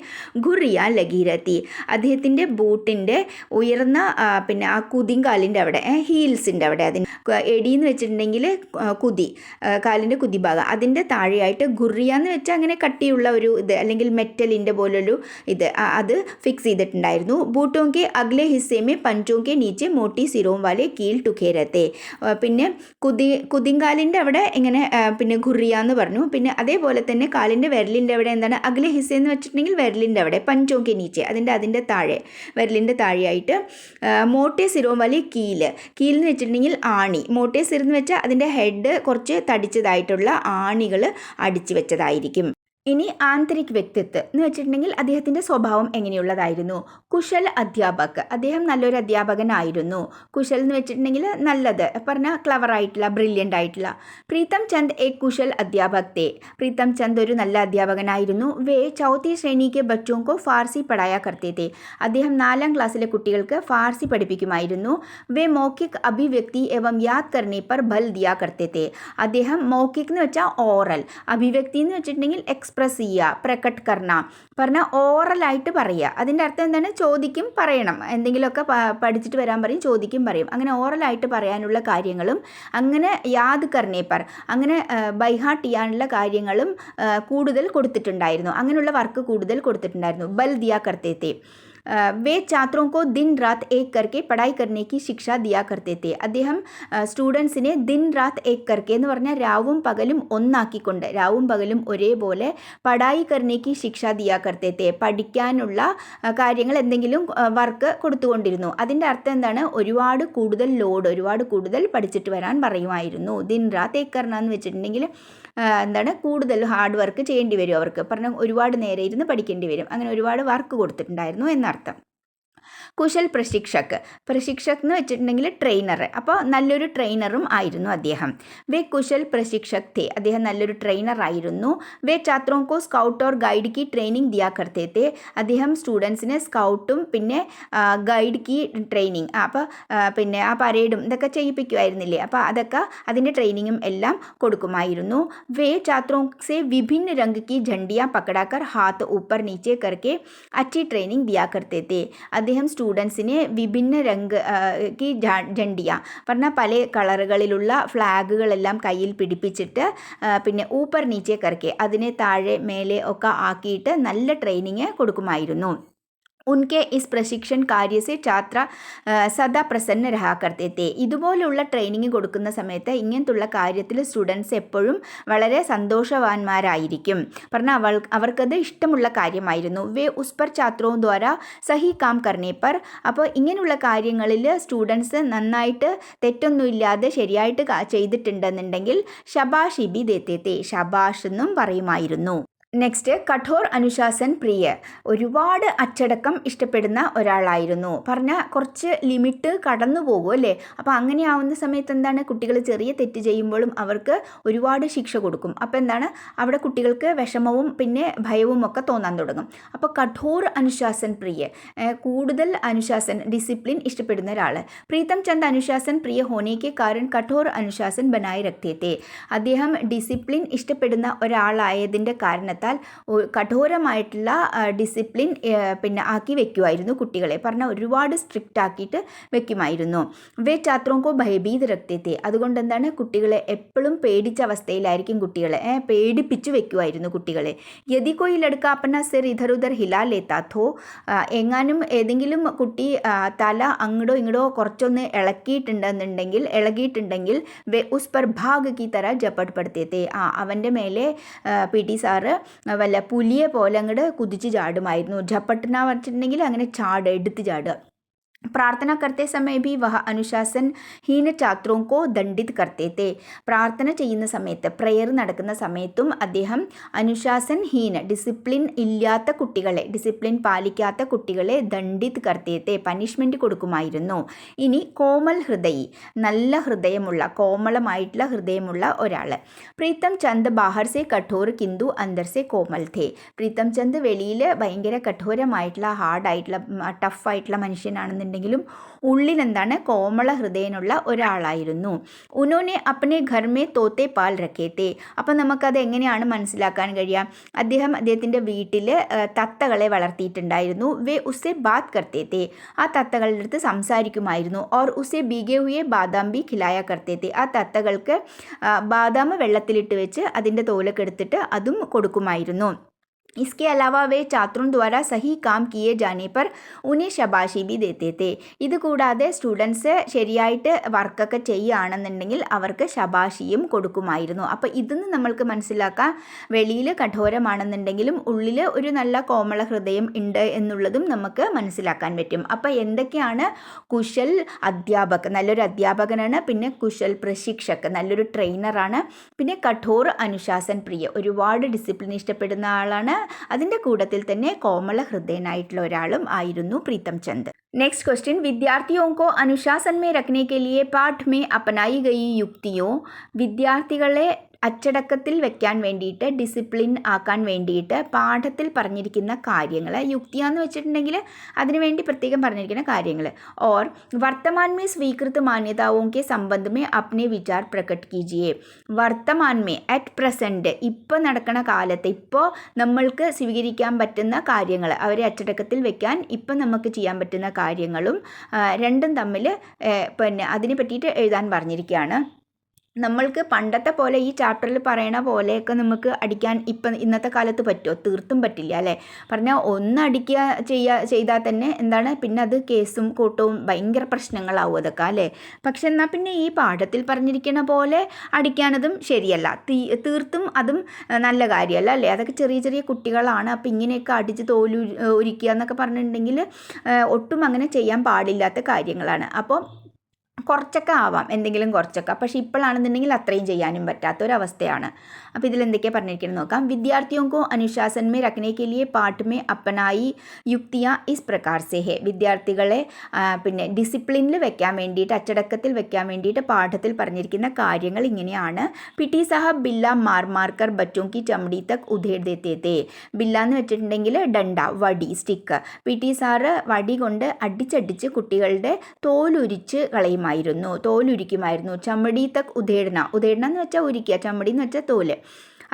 ഘുറിയ ലഗീരത്തി, അദ്ദേഹത്തിൻ്റെ ബൂട്ടിൻ്റെ ഉയർന്ന പിന്നെ ആ കുതിങ്കാലിൻ്റെ അവിടെ, ഹീൽസിൻ്റെ അവിടെ, അതിന് എടി എന്ന് വെച്ചിട്ടുണ്ടെങ്കിൽ കുതി, കാലിൻ്റെ കുതിഭാഗം, അതിൻ്റെ താഴെയായിട്ട് ഘുറിയ എന്ന് വെച്ചാൽ അങ്ങനെ കട്ടിയുള്ള ഒരു ഇത് അല്ലെങ്കിൽ മെറ്റലിൻ്റെ പോലൊരു ഇത്, അത് ഫിക്സ് ചെയ്തിട്ടുണ്ടായിരുന്നു. ബൂട്ടോം കെ അഗ്ലെ ഹിസ്സേമേ പഞ്ചോം കെ നീച്ചെ മോട്ടി സിരോം വാലെ കീൽ ടുഖേരത്തെ, പിന്നെ കുതിങ്കാലിൻ്റെ അവിടെ ഇങ്ങനെ പിന്നെ ഘുറിയ എന്ന് പറഞ്ഞു. പിന്നെ അതേപോലെ തന്നെ കാലിൻ്റെ വിരലിൻ്റെ അവിടെ എന്താണ് അഗ്ലെ ഹിസ്സ എന്ന് വെച്ചിട്ടുണ്ടെങ്കിൽ വിരലിൻ്റെ അവിടെ, പഞ്ചോം കെ നീച്ചെ, അതിൻ്റെ താഴെ, വിരലിൻ്റെ താഴെയായിട്ട് മോട്ടെ സിരോം വാലി കീൽ എന്ന് വെച്ചിട്ടുണ്ടെങ്കിൽ ആണി, മോട്ടെ സിർ എന്ന് വെച്ചാൽ അതിൻ്റെ ഹെഡ് കുറച്ച് തടിച്ചതായിട്ടുള്ള ആണികൾ അടിച്ചു വെച്ചതായിരിക്കും. ഇനി ആന്തരിക് വ്യക്തിത്വം എന്ന് വെച്ചിട്ടുണ്ടെങ്കിൽ അദ്ദേഹത്തിൻ്റെ സ്വഭാവം എങ്ങനെയുള്ളതായിരുന്നു. കുശൽ അധ്യാപക്, അദ്ദേഹം നല്ലൊരു അധ്യാപകനായിരുന്നു. കുശൽ എന്ന് വെച്ചിട്ടുണ്ടെങ്കിൽ നല്ലത് പറഞ്ഞാൽ ക്ലവർ ആയിട്ടുള്ള, ബ്രില്യൻ്റ് ആയിട്ടുള്ള. പ്രീതം ചന്ദ് എ കുശൽ അധ്യാപക് തേ, പ്രീതം ചന്ദ് ഒരു നല്ല അധ്യാപകനായിരുന്നു. വേ ചൗത്തി ശ്രേണിക്ക് ബച്ചോം കോ ഫാർസി പഠായ കർത്തേ തേ, അദ്ദേഹം 4ാം ക്ലാസ്സിലെ കുട്ടികൾക്ക് ഫാർസി പഠിപ്പിക്കുമായിരുന്നു. വേ മൗഖിക് അഭിവ്യക്തി എവം യാദ് കർണേ പർ ബൽ ദിയാ കർത്തേ തേ, അദ്ദേഹം മൗഖിക് എന്ന് വെച്ചാൽ ഓറൽ, അഭിവ്യക്തി എന്ന് വെച്ചിട്ടുണ്ടെങ്കിൽ എക്സ്പ്രസ് ചെയ്യുക, പ്രകട്ട് കർണ, പറഞ്ഞാൽ ഓറലായിട്ട് പറയുക. അതിൻ്റെ അർത്ഥം എന്താണ്, ചോദിക്കും പറയണം, എന്തെങ്കിലുമൊക്കെ പഠിച്ചിട്ട് വരാൻ പറയും, ചോദിക്കും പറയും, അങ്ങനെ ഓറലായിട്ട് പറയാനുള്ള കാര്യങ്ങളും, അങ്ങനെ യാദ് കർണേ പർ, അങ്ങനെ ബൈഹാർട്ട് ചെയ്യാനുള്ള കാര്യങ്ങളും കൂടുതൽ കൊടുത്തിട്ടുണ്ടായിരുന്നു, അങ്ങനെയുള്ള വർക്ക് കൂടുതൽ കൊടുത്തിട്ടുണ്ടായിരുന്നു. ബൽ ദിയാ കർത്തേ തേ. वे छात्रों को दिन रात एक करके पढ़ाई करने की शिक्षा दिया करते थे, അദ്ദേഹം സ്റ്റുഡൻസിനെ ദിൻ റാത്ത് ഏക് കർക്കെ എന്ന് പറഞ്ഞാൽ രാവും പകലും ഒന്നാക്കിക്കൊണ്ട്, രാവും പകലും ഒരേപോലെ പഠായി കർണേക്ക് ശിക്ഷ ദിയാ കർത്തേ തേ, പഠിക്കാനുള്ള കാര്യങ്ങൾ എന്തെങ്കിലും വർക്ക് കൊടുത്തുകൊണ്ടിരുന്നു. അതിൻ്റെ അർത്ഥം എന്താണ്, ഒരുപാട് കൂടുതൽ പഠിച്ചിട്ട് വരാൻ പറയുമായിരുന്നു. ദിൻ റാത്ത് ഏക് കർണ എന്ന് വെച്ചിട്ടുണ്ടെങ്കിൽ എന്താണ്, കൂടുതൽ ഹാർഡ് വർക്ക് ചെയ്യേണ്ടി വരും അവർക്ക്, പറഞ്ഞാൽ ഒരുപാട് നേരെ ഇരുന്ന് പഠിക്കേണ്ടി വരും, അങ്ങനെ ഒരുപാട് വർക്ക് കൊടുത്തിട്ടുണ്ടായിരുന്നു എന്നർത്ഥം. കുശൽ പ്രശിക്ഷക് എന്ന് വെച്ചിട്ടുണ്ടെങ്കിൽ ട്രെയിനർ, അപ്പോൾ നല്ലൊരു ട്രെയിനറും ആയിരുന്നു അദ്ദേഹം. വേ കുശൽ പ്രശിക്ഷക് തേ, അദ്ദേഹം നല്ലൊരു ട്രെയിനർ ആയിരുന്നു. വേ ഛാത്രോं को സ്കൗട്ട് ഓർ ഗൈഡ് की ട്രെയിനിങ് ദിയാ കർത്തേ തേ, അദ്ദേഹം സ്റ്റുഡൻസിനെ സ്കൗട്ടും പിന്നെ ഗൈഡ് की ട്രെയിനിങ്, അപ്പോൾ പിന്നെ ആ പരേഡും ഇതൊക്കെ ചെയ്യിപ്പിക്കുമായിരുന്നില്ലേ, അപ്പോൾ അതൊക്കെ അതിൻ്റെ ട്രെയിനിങ്ങും എല്ലാം കൊടുക്കുമായിരുന്നു. വേ ഛാത്രോं से विभिन्न रंग की झंडियाँ पकड़ाकर हाथ ऊपर नीचे करके अच्छी ट्रेनिंग दिया करते थे, അദ്ദേഹം സ്റ്റുഡൻസിനെ വിഭിന്ന രംഗ് കി ജണ്ടിയ പറഞ്ഞാൽ പല കളറുകളിലുള്ള ഫ്ലാഗുകളെല്ലാം കയ്യിൽ പിടിപ്പിച്ചിട്ട് പിന്നെ ഊപ്പർ നീച്ചെ കറക്കെ, അതിനെ താഴെ മേലെ ഒക്കെ ആക്കിയിട്ട് നല്ല ട്രെയിനിങ് കൊടുക്കുമായിരുന്നു. ഉൻകെ ഇസ് പ്രശിക്ഷൺ കാര്യസെ ഛാത്ര സദാ പ്രസന്ന രഹാ കർത്തേ തേ, ഇതുപോലുള്ള ട്രെയിനിങ് കൊടുക്കുന്ന സമയത്ത് ഇങ്ങനത്തുള്ള കാര്യത്തിൽ സ്റ്റുഡൻസ് എപ്പോഴും വളരെ സന്തോഷവാന്മാരായിരിക്കും, പറഞ്ഞാൽ അവർക്കത് ഇഷ്ടമുള്ള കാര്യമായിരുന്നു. വേ ഉസ് പർ ഛാത്രോം ദ്വാര സഹി കാം കർണേ പർ, അപ്പോൾ ഇങ്ങനെയുള്ള കാര്യങ്ങളിൽ സ്റ്റുഡൻസ് നന്നായിട്ട് തെറ്റൊന്നുമില്ലാതെ ശരിയായിട്ട് ചെയ്തിട്ടുണ്ടെന്നുണ്ടെങ്കിൽ ഷബാഷ് ബി ദേത്തേ തേ, ഷബാഷ് എന്നും പറയുമായിരുന്നു. നെക്സ്റ്റ് കഠോർ അനുശാസൻ പ്രിയ, ഒരുപാട് അച്ചടക്കം ഇഷ്ടപ്പെടുന്ന ഒരാളായിരുന്നു, പറഞ്ഞാൽ കുറച്ച് ലിമിറ്റ് കടന്നു പോകും അല്ലേ, അപ്പോൾ അങ്ങനെ ആവുന്ന സമയത്ത് എന്താണ്, കുട്ടികൾ ചെറിയ തെറ്റ് ചെയ്യുമ്പോഴും അവർക്ക് ഒരുപാട് ശിക്ഷ കൊടുക്കും, അപ്പോൾ എന്താണ് അവിടെ കുട്ടികൾക്ക് വിഷമവും പിന്നെ ഭയവും ഒക്കെ തോന്നാൻ തുടങ്ങും. അപ്പോൾ കഠോർ അനുശാസൻ പ്രിയ, കൂടുതൽ അനുശാസൻ ഡിസിപ്ലിൻ ഇഷ്ടപ്പെടുന്ന ഒരാൾ. പ്രീതം ചന്ദ് അനുശാസൻ പ്രിയ ഹോനേക്ക് കാരണം കഠോർ അനുശാസൻ ബനായി രഖ്തേ തേ, അദ്ദേഹം ഡിസിപ്ലിൻ ഇഷ്ടപ്പെടുന്ന ഒരാളായതിൻ്റെ കാരണത്താൽ കാരണത്താൽ കഠോരമായിട്ടുള്ള ഡിസിപ്ലിൻ പിന്നെ ആക്കി വെക്കുമായിരുന്നു കുട്ടികളെ, പറഞ്ഞാൽ ഒരുപാട് സ്ട്രിക്റ്റ് ആക്കിയിട്ട് വെക്കുമായിരുന്നു. വേ ഛാത്രോങ്കോ ഭയഭീത് രക്തത്തെ, അതുകൊണ്ട് എന്താണ് കുട്ടികളെ എപ്പോഴും പേടിച്ച അവസ്ഥയിലായിരിക്കും കുട്ടികളെ പേടിപ്പിച്ചു വെക്കുമായിരുന്നു കുട്ടികളെ. യദി കോയി ലഡ്ക അപ്പന സിർ ഇധർ ഉധർ ഹിലാ ലേത്താ ഥോ, എങ്ങാനും ഏതെങ്കിലും കുട്ടി തല അങ്ങടോ ഇങ്ങടോ കുറച്ചൊന്ന് ഇളകിയിട്ടുണ്ടെങ്കിൽ വേ ഉസ് പർ ഭാഗ് കി തര ജപ്പട്ട് പടുത്തേത്തെ, അവൻ്റെ മേലെ പി ടി സാറ് വല്ല പുലിയെ പോലെ അങ്ങോട്ട് കുതിച്ച് ചാടുമായിരുന്നു. ജപ്പട്ടിന വച്ചിട്ടുണ്ടെങ്കിൽ അങ്ങനെ എടുത്ത് ചാടുക. प्रार्थना करते समय भी वह അനുശാസൻഹീന ഛാത്രോं को दंडित करते थे. പ്രാർത്ഥന ചെയ്യുന്ന സമയത്ത്, പ്രെയർ നടക്കുന്ന സമയത്തും അദ്ദേഹം അനുശാസൻഹീന ഡിസിപ്ലിൻ ഇല്ലാത്ത കുട്ടികളെ, ഡിസിപ്ലിൻ പാലിക്കാത്ത കുട്ടികളെ ദണ്ഡിത് करते थे, പനിഷ്മെൻറ്റ് കൊടുക്കുമായിരുന്നു. ഇനി കോമൽ ഹൃദയി, നല്ല ഹൃദയമുള്ള, കോമളമായിട്ടുള്ള ഹൃദയമുള്ള ഒരാൾ. പ്രീതം ചന്ദ് ബാഹർ സെ കഠോർ കിന്തു അന്തർ സെ കോമൽ ഥേ. പ്രീതം ചന്ദ് വെളിയിൽ ഭയങ്കര കഠോരമായിട്ടുള്ള ഹാർഡായിട്ടുള്ള ടഫായിട്ടുള്ള മനുഷ്യനാണെന്നുണ്ടെങ്കിലും ഉള്ളിൽ എന്താണ് കോമള ഹൃദയനുള്ള ഒരാളായിരുന്നു. ഉനോനെ അപ്പനെ ഘർ മേ തോത്തെ പാൽ രഖേത്തെ. അപ്പം നമുക്കത് എങ്ങനെയാണ് മനസ്സിലാക്കാൻ കഴിയുക? അദ്ദേഹത്തിൻ്റെ വീട്ടിൽ തത്തകളെ വളർത്തിയിട്ടുണ്ടായിരുന്നു. വേ ഉസെ ബാത് കർത്തേത്തെ, ആ തത്തകളുടെ അടുത്ത് സംസാരിക്കുമായിരുന്നു. ഓർ ഉസെ ബീഗെ ഹുയെ ബാദാം ബി ഖിലായ കർത്തേത്തെ, ആ തത്തകൾക്ക് ബാദാം വെള്ളത്തിലിട്ട് വെച്ച് അതിൻ്റെ തോലൊക്കെ എടുത്തിട്ട് അതും കൊടുക്കുമായിരുന്നു. इसके अलावा वे छात्रों द्वारा सही काम किए जाने पर उन्हें ശബാഷി ബി ദേത്തെ തെ. ഇത് കൂടാതെ സ്റ്റുഡൻസ് ശരിയായിട്ട് വർക്കൊക്കെ ചെയ്യുകയാണെന്നുണ്ടെങ്കിൽ അവർക്ക് ശബാഷിയും കൊടുക്കുമായിരുന്നു. അപ്പോൾ ഇതിന്ന് നമ്മൾക്ക് മനസ്സിലാക്കാം, വെളിയിൽ കഠോരമാണെന്നുണ്ടെങ്കിലും ഉള്ളിൽ ഒരു നല്ല കോമള ഹൃദയം ഉണ്ട് എന്നുള്ളതും നമുക്ക് മനസ്സിലാക്കാൻ പറ്റും. അപ്പോൾ എന്തൊക്കെയാണ് കുശൽ അധ്യാപക്, നല്ലൊരു അധ്യാപകനാണ്, പിന്നെ കുശൽ പ്രശിക്ഷക്, നല്ലൊരു ട്രെയിനറാണ്, പിന്നെ കഠോർ അനുശാസൻ പ്രിയ, ഒരുപാട് ഡിസിപ്ലിൻ ഇഷ്ടപ്പെടുന്ന ആളാണ്, അതിൻ്റെ കൂട്ടത്തിൽ തന്നെ കോമള ഹൃദയനായിട്ടുള്ള ഒരാളും ആയിരുന്നു പ്രീതം ചന്ദ്. नेक्स्ट क्वेश्चन, विद्यार्थियों को अनुशासन में रखने के लिए पाठ में अपनाई गई युक्तियों, വിദ്യാർത്ഥികളെ അച്ചടക്കത്തിൽ വെക്കാൻ വേണ്ടിയിട്ട്, ഡിസിപ്ലിൻ ആക്കാൻ വേണ്ടിയിട്ട് പാഠത്തിൽ പറഞ്ഞിരിക്കുന്ന കാര്യങ്ങൾ, യുക്തിയാന്ന് വെച്ചിട്ടുണ്ടെങ്കിൽ അതിനുവേണ്ടി പ്രത്യേകം പറഞ്ഞിരിക്കുന്ന കാര്യങ്ങൾ. ഓർ വർത്തമാൻ മേ സ്വീകൃത മാന്യതാओं के संबंध में अपने विचार प्रकट कीजिए. വർത്തമാൻ മേ, അറ്റ് പ്രസൻറ്റ്, ഇപ്പോൾ നടക്കുന്ന കാലത്ത്, ഇപ്പോൾ നമ്മൾക്ക് സ്വീകരിക്കാൻ പറ്റുന്ന കാര്യങ്ങൾ, അവരെ അച്ചടക്കത്തിൽ വെക്കാൻ ഇപ്പം നമുക്ക് ചെയ്യാൻ പറ്റുന്ന കാര്യങ്ങളും രണ്ടും തമ്മിൽ പിന്നെ അതിനെ പറ്റിയിട്ട് എഴുതാൻ പറഞ്ഞിരിക്കുകയാണ്. നമ്മൾക്ക് പണ്ടത്തെ പോലെ ഈ ചാപ്റ്ററിൽ പറയണ പോലെയൊക്കെ നമുക്ക് അടിക്കാൻ ഇന്നത്തെ കാലത്ത് പറ്റുമോ? തീർത്തും പറ്റില്ല അല്ലേ. പറഞ്ഞാൽ ഒന്ന് അടിക്കുക ചെയ്താൽ തന്നെ എന്താണ്, പിന്നെ അത് കേസും കൂട്ടവും ഭയങ്കര പ്രശ്നങ്ങളാവും അതൊക്കെ അല്ലേ. പക്ഷെ എന്നാൽ പിന്നെ ഈ പാഠത്തിൽ പറഞ്ഞിരിക്കുന്ന പോലെ അടിക്കാനതും ശരിയല്ല, തീർത്തും അതും നല്ല കാര്യമല്ല അല്ലേ. അതൊക്കെ ചെറിയ ചെറിയ കുട്ടികളാണ്, അപ്പോൾ ഇങ്ങനെയൊക്കെ അടിച്ച് ഉരിക്കുക എന്നൊക്കെ പറഞ്ഞിട്ടുണ്ടെങ്കിൽ ഒട്ടും അങ്ങനെ ചെയ്യാൻ പാടില്ലാത്ത കാര്യങ്ങളാണ്. അപ്പോൾ കുറച്ചൊക്കെ ആവാം, എന്തെങ്കിലും കുറച്ചൊക്കെ, പക്ഷേ ഇപ്പോഴാണെന്നുണ്ടെങ്കിൽ അത്രയും ചെയ്യാനും പറ്റാത്തൊരവസ്ഥയാണ്. അപ്പോൾ ഇതിലെന്തൊക്കെയാണ് പറഞ്ഞിരിക്കുന്നത് നോക്കാം. വിദ്യാർത്ഥിयों को अनुशासन में रखने के लिए पाठ में अपनाई युक्तियाँ इस प्रकार से है. വിദ്യാർത്ഥികളെ പിന്നെ ഡിസിപ്ലിനിൽ വെക്കാൻ വേണ്ടിയിട്ട്, അച്ചടക്കത്തിൽ വെക്കാൻ വേണ്ടിയിട്ട് പാഠത്തിൽ പറഞ്ഞിരിക്കുന്ന കാര്യങ്ങൾ ഇങ്ങനെയാണ്. പിടി സാഹബ് ബില്ല മാർക്കർ ബച്ചോं की चमड़ी तक उधेड़ देते थे. ബില്ല എന്ന് വെച്ചിട്ടുണ്ടെങ്കിൽ ഡണ്ട, വടി, സ്റ്റിക്ക്. പിടി സാറ് വടി കൊണ്ട് അടിച്ചടിച്ച് കുട്ടികളുടെ തോലുരിച്ച് തോലുരിക്കുമായിരുന്നു. ചമ്മടി തക് ഉദേടന എന്ന് വെച്ചാൽ ഉരിക്കുക, ചമ്മടി എന്ന് വെച്ചാൽ തോല്,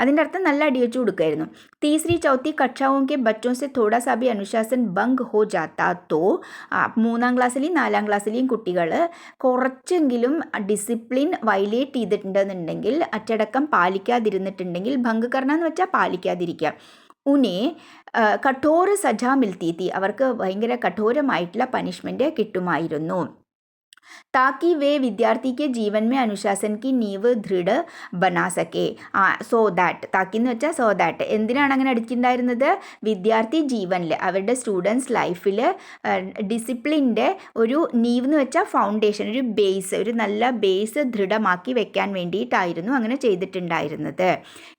അതിൻ്റെ അർത്ഥം നല്ല അടി വെച്ച് കൊടുക്കായിരുന്നു. तीसरी चौथी कक्षाओं के बच्चों से थोड़ा सा भी अनुशासन भंग हो जाता तो, മൂന്നാം ക്ലാസ്സിലെയും നാലാം ക്ലാസ്സിലെയും കുട്ടികൾ കുറച്ചെങ്കിലും ഡിസിപ്ലിൻ വയലേറ്റ് ചെയ്തിട്ടുണ്ടെന്നുണ്ടെങ്കിൽ, അച്ചടക്കം പാലിക്കാതിരുന്നിട്ടുണ്ടെങ്കിൽ, ഭംഗ് കർണ എന്ന് വെച്ചാൽ പാലിക്കാതിരിക്കുക, ഉനെ കഠോര സജ മിൽത്തി തി, അവർക്ക് ഭയങ്കര കഠോരമായിട്ടുള്ള പനിഷ്മെൻറ്റ് കിട്ടുമായിരുന്നു. ताकि वे विद्यार्थी के जीवन में अनुशासन की नींव दृढ़ बना सके. സോ ദാറ്റ്, താക്കി എന്ന് വെച്ചാൽ സോ ദാറ്റ്, എന്തിനാണ് അങ്ങനെ അടിച്ചിട്ടുണ്ടായിരുന്നത്? വിദ്യാർത്ഥി ജീവനിൽ, അവരുടെ സ്റ്റുഡൻസ് ലൈഫിൽ ഡിസിപ്ലിൻ്റെ ഒരു നീവ് എന്ന് വെച്ചാൽ ഫൗണ്ടേഷൻ, ഒരു ബേസ്, ഒരു നല്ല ബേസ് ദൃഢമാക്കി വെക്കാൻ വേണ്ടിയിട്ടായിരുന്നു അങ്ങനെ ചെയ്തിട്ടുണ്ടായിരുന്നത്.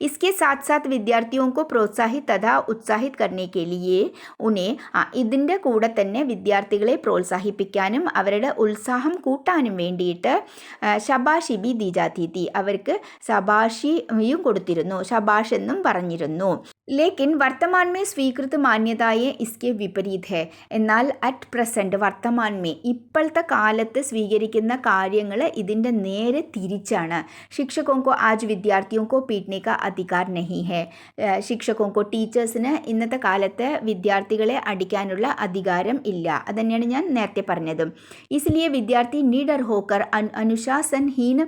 इसके साथ साथ विद्यार्थियों को प्रोत्साहित तथा उत्साहित करने के लिए उन्हें, ഇതിൻ്റെ കൂടെ തന്നെ വിദ്യാർത്ഥികളെ പ്രോത്സാഹിപ്പിക്കാനും അവരുടെ ഉത്സാഹം കൂട്ടാനും വേണ്ടിയിട്ട് ശബാഷി ബി ദി ജാതി തി, അവർക്ക് ശബാഷിയും കൊടുത്തിരുന്നു, ശബാഷ് എന്നും പറഞ്ഞിരുന്നു. लेकिन വർത്തമാൻ में स्वीकृत മാന്യതായെ इसके विपरीत है. എന്നാൽ അറ്റ് പ്രസൻറ്റ് വർത്തമാൻ में ഇപ്പോഴത്തെ കാലത്ത് സ്വീകരിക്കുന്ന കാര്യങ്ങൾ ഇതിൻ്റെ നേരെ തിരിച്ചാണ്. शिक्षकों को आज विद्यार्थियों को पीटने का अधिकार नहीं है. शिक्षकों को ടീച്ചേഴ്സിന് ഇന്നത്തെ കാലത്ത് വിദ്യാർത്ഥികളെ അടിക്കാനുള്ള അധികാരം ഇല്ല. അതുതന്നെയാണ് ഞാൻ നേരത്തെ പറഞ്ഞതും. इसलिए വിദ്യാർത്ഥി निडर होकर अनुशासनहीन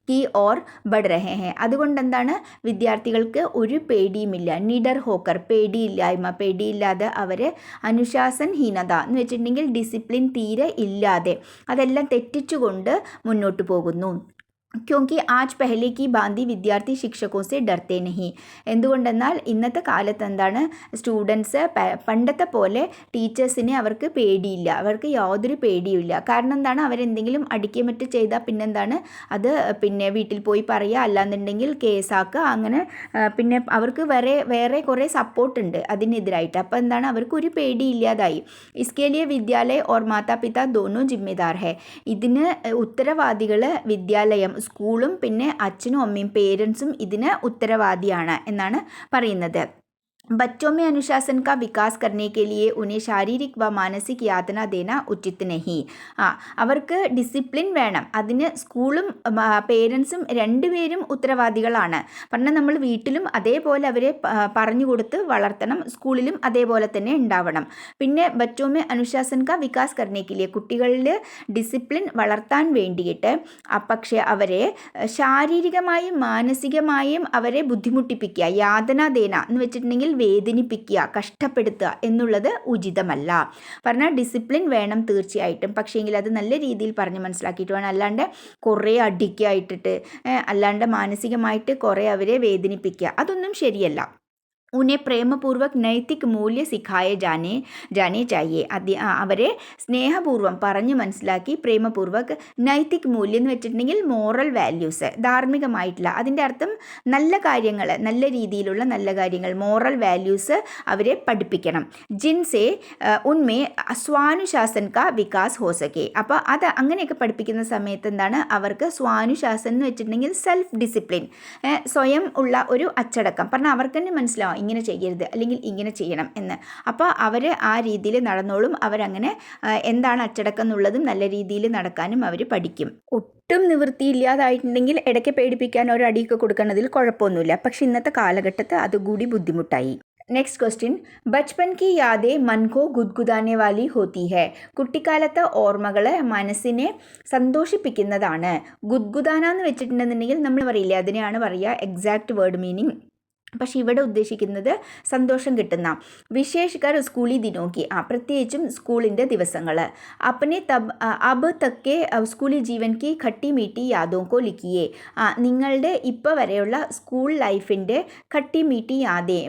की ओर बढ़ रहे हैं. അതുകൊണ്ട് എന്താണ്, വിദ്യാർത്ഥികൾക്ക് ഒരു പേടിയുമില്ല. നിഡർ ഹോക്കർ പേടിയില്ലായ്മ, പേടിയില്ലാതെ അവർ അനുശാസനഹീനത എന്ന് വെച്ചിട്ടുണ്ടെങ്കിൽ ഡിസിപ്ലിൻ തീരെ ഇല്ലാതെ അതെല്ലാം തെറ്റിച്ചുകൊണ്ട് മുന്നോട്ട് പോകുന്നു. ക്യോങ്കി ആജ് പെഹലെ കി ബാന്തി വിദ്യാർത്ഥി ശിക്ഷകോ സെ ഡർത്തെ നഹി. എന്തുകൊണ്ടെന്നാൽ ഇന്നത്തെ കാലത്ത് എന്താണ്, സ്റ്റുഡൻസ് പണ്ടത്തെ പോലെ ടീച്ചേഴ്സിനെ അവർക്ക് പേടിയില്ല, അവർക്ക് യാതൊരു പേടിയുമില്ല. കാരണം എന്താണ്, അവരെന്തെങ്കിലും അടിക്കുക മറ്റ് ചെയ്താൽ പിന്നെന്താണ്, അത് പിന്നെ വീട്ടിൽ പോയി പറയുക, അല്ലാന്നുണ്ടെങ്കിൽ കേസാക്കുക, അങ്ങനെ പിന്നെ അവർക്ക് വേറെ കുറേ സപ്പോർട്ടുണ്ട് അതിനെതിരായിട്ട്. അപ്പോൾ എന്താണ്, അവർക്ക് ഒരു പേടിയില്ലാതായി. ഇസ്കേലിയ വിദ്യാലയ ഓർ മാതാപിതാ ദോനോ ജിമ്മേദാർ ഹെ. ഇതിന് ഉത്തരവാദികൾ വിദ്യാലയം, സ്കൂളും പിന്നെ അച്ഛനും അമ്മയും പേരൻസും ഇതിന് ഉത്തരവാദിയാണ് എന്നാണ് പറയുന്നത്. बच्चों में अनुशासन का विकास करने के लिए उन्हें शारीरिक व मानसिक यातना देना उचित नहीं. അവർക്ക് ഡിസിപ്ലിൻ വേണം. അതിന് സ്കൂളും പേരൻസും രണ്ടുപേരും ഉത്തരവാദികളാണ്. പറഞ്ഞാൽ നമ്മൾ വീട്ടിലും അതേപോലെ അവരെ പറഞ്ഞു കൊടുത്ത് വളർത്തണം, സ്കൂളിലും അതേപോലെ തന്നെ ഉണ്ടാവണം. പിന്നെ ബച്ചോ മേ അനുശാസൻ കാ വികാസ് करने के लिए കുട്ടികളിൽ ഡിസിപ്ലിൻ വളർത്താൻ വേണ്ടിയിട്ട് പക്ഷേ അവരെ ശാരീരികമായും മാനസികമായും അവരെ ബുദ്ധിമുട്ടിപ്പിക്കുക, യാതനാദേന എന്ന് വെച്ചിട്ടുണ്ടെങ്കിൽ വേദനിപ്പിക്കുക, കഷ്ടപ്പെടുത്തുക എന്നുള്ളത് ഉചിതമല്ല. പറഞ്ഞാൽ ഡിസിപ്ലിൻ വേണം തീർച്ചയായിട്ടും, പക്ഷേങ്കിൽ അത് നല്ല രീതിയിൽ പറഞ്ഞ് മനസ്സിലാക്കിയിട്ട് വേണം. അല്ലാണ്ട് കുറേ അടിക്കായിട്ടിട്ട് അല്ലാണ്ട് മാനസികമായിട്ട് കുറേ അവരെ വേദനിപ്പിക്കുക, അതൊന്നും ശരിയല്ല. ഉന്നെ പ്രേമപൂർവ്വക് നൈതിക് മൂല്യ സിഖായെ ജാനേ ചായേ. അവരെ സ്നേഹപൂർവ്വം പറഞ്ഞ് മനസ്സിലാക്കി പ്രേമപൂർവ്വക് നൈതിക് മൂല്യം എന്ന് വെച്ചിട്ടുണ്ടെങ്കിൽ മോറൽ വാല്യൂസ്, ധാർമ്മികമായിട്ടുള്ള, അതിൻ്റെ അർത്ഥം നല്ല കാര്യങ്ങൾ, നല്ല രീതിയിലുള്ള നല്ല കാര്യങ്ങൾ, മോറൽ വാല്യൂസ് അവരെ പഠിപ്പിക്കണം. ജിൻസെ ഉന്മേ സ്വാനുശാസൻ കാ വികാസ് ഹോ സക്കെ. അപ്പോൾ അത് അങ്ങനെയൊക്കെ പഠിപ്പിക്കുന്ന സമയത്ത് എന്താണ്, അവർക്ക് സ്വാനുശാസൻ എന്ന് വെച്ചിട്ടുണ്ടെങ്കിൽ സെൽഫ് ഡിസിപ്ലിൻ, സ്വയം ഉള്ള ഒരു അച്ചടക്കം. പറഞ്ഞാൽ അവർക്ക് തന്നെ മനസ്സിലാവും ഇങ്ങനെ ചെയ്യരുത് അല്ലെങ്കിൽ ഇങ്ങനെ ചെയ്യണം എന്ന്. അപ്പോൾ അവർ ആ രീതിയിൽ നടന്നോളും. അവരങ്ങനെ എന്താണ് അച്ചടക്കം എന്നുള്ളതും നല്ല രീതിയിൽ നടക്കാനും അവർ പഠിക്കും. ഒട്ടും നിവൃത്തിയില്ലാതായിട്ടുണ്ടെങ്കിൽ ഇടയ്ക്ക് പേടിപ്പിക്കാൻ ഒരു അടിയൊക്കെ കൊടുക്കുന്നതിൽ കുഴപ്പമൊന്നുമില്ല. പക്ഷെ ഇന്നത്തെ കാലഘട്ടത്തിൽ അതുകൂടി ബുദ്ധിമുട്ടായി. നെക്സ്റ്റ് ക്വസ്റ്റ്യൻ, ബച്പൻ കി യാദേ മൻ കോ ഗുദ്ഗുദാനെ വാലി ഹോത്തി ഹെ. കുട്ടിക്കാലത്തെ ഓർമ്മകൾ മനസ്സിനെ സന്തോഷിപ്പിക്കുന്നതാണ്. ഗുദ്ഗുദാന എന്ന് വെച്ചിട്ടുണ്ടെന്നുണ്ടെങ്കിൽ നമ്മൾ പറയില്ലേ, അതിനെയാണ് പറയുക എക്സാക്റ്റ് വേർഡ് മീനിങ്. പക്ഷെ ഇവിടെ ഉദ്ദേശിക്കുന്നത് സന്തോഷം കിട്ടുന്ന, വിശേഷകർ സ്കൂളി ദിനോക്കി, പ്രത്യേകിച്ചും സ്കൂളിൻ്റെ ദിവസങ്ങൾ. അപ്പനെ അബ് തക്കെ സ്കൂളി ജീവൻ കി ഖട്ടി മീട്ടി യാദോ കോ ലിക്കിയേ. നിങ്ങളുടെ ഇപ്പോൾ വരെയുള്ള സ്കൂൾ ലൈഫിൻ്റെ ഖട്ടി മീട്ടി യാദേ.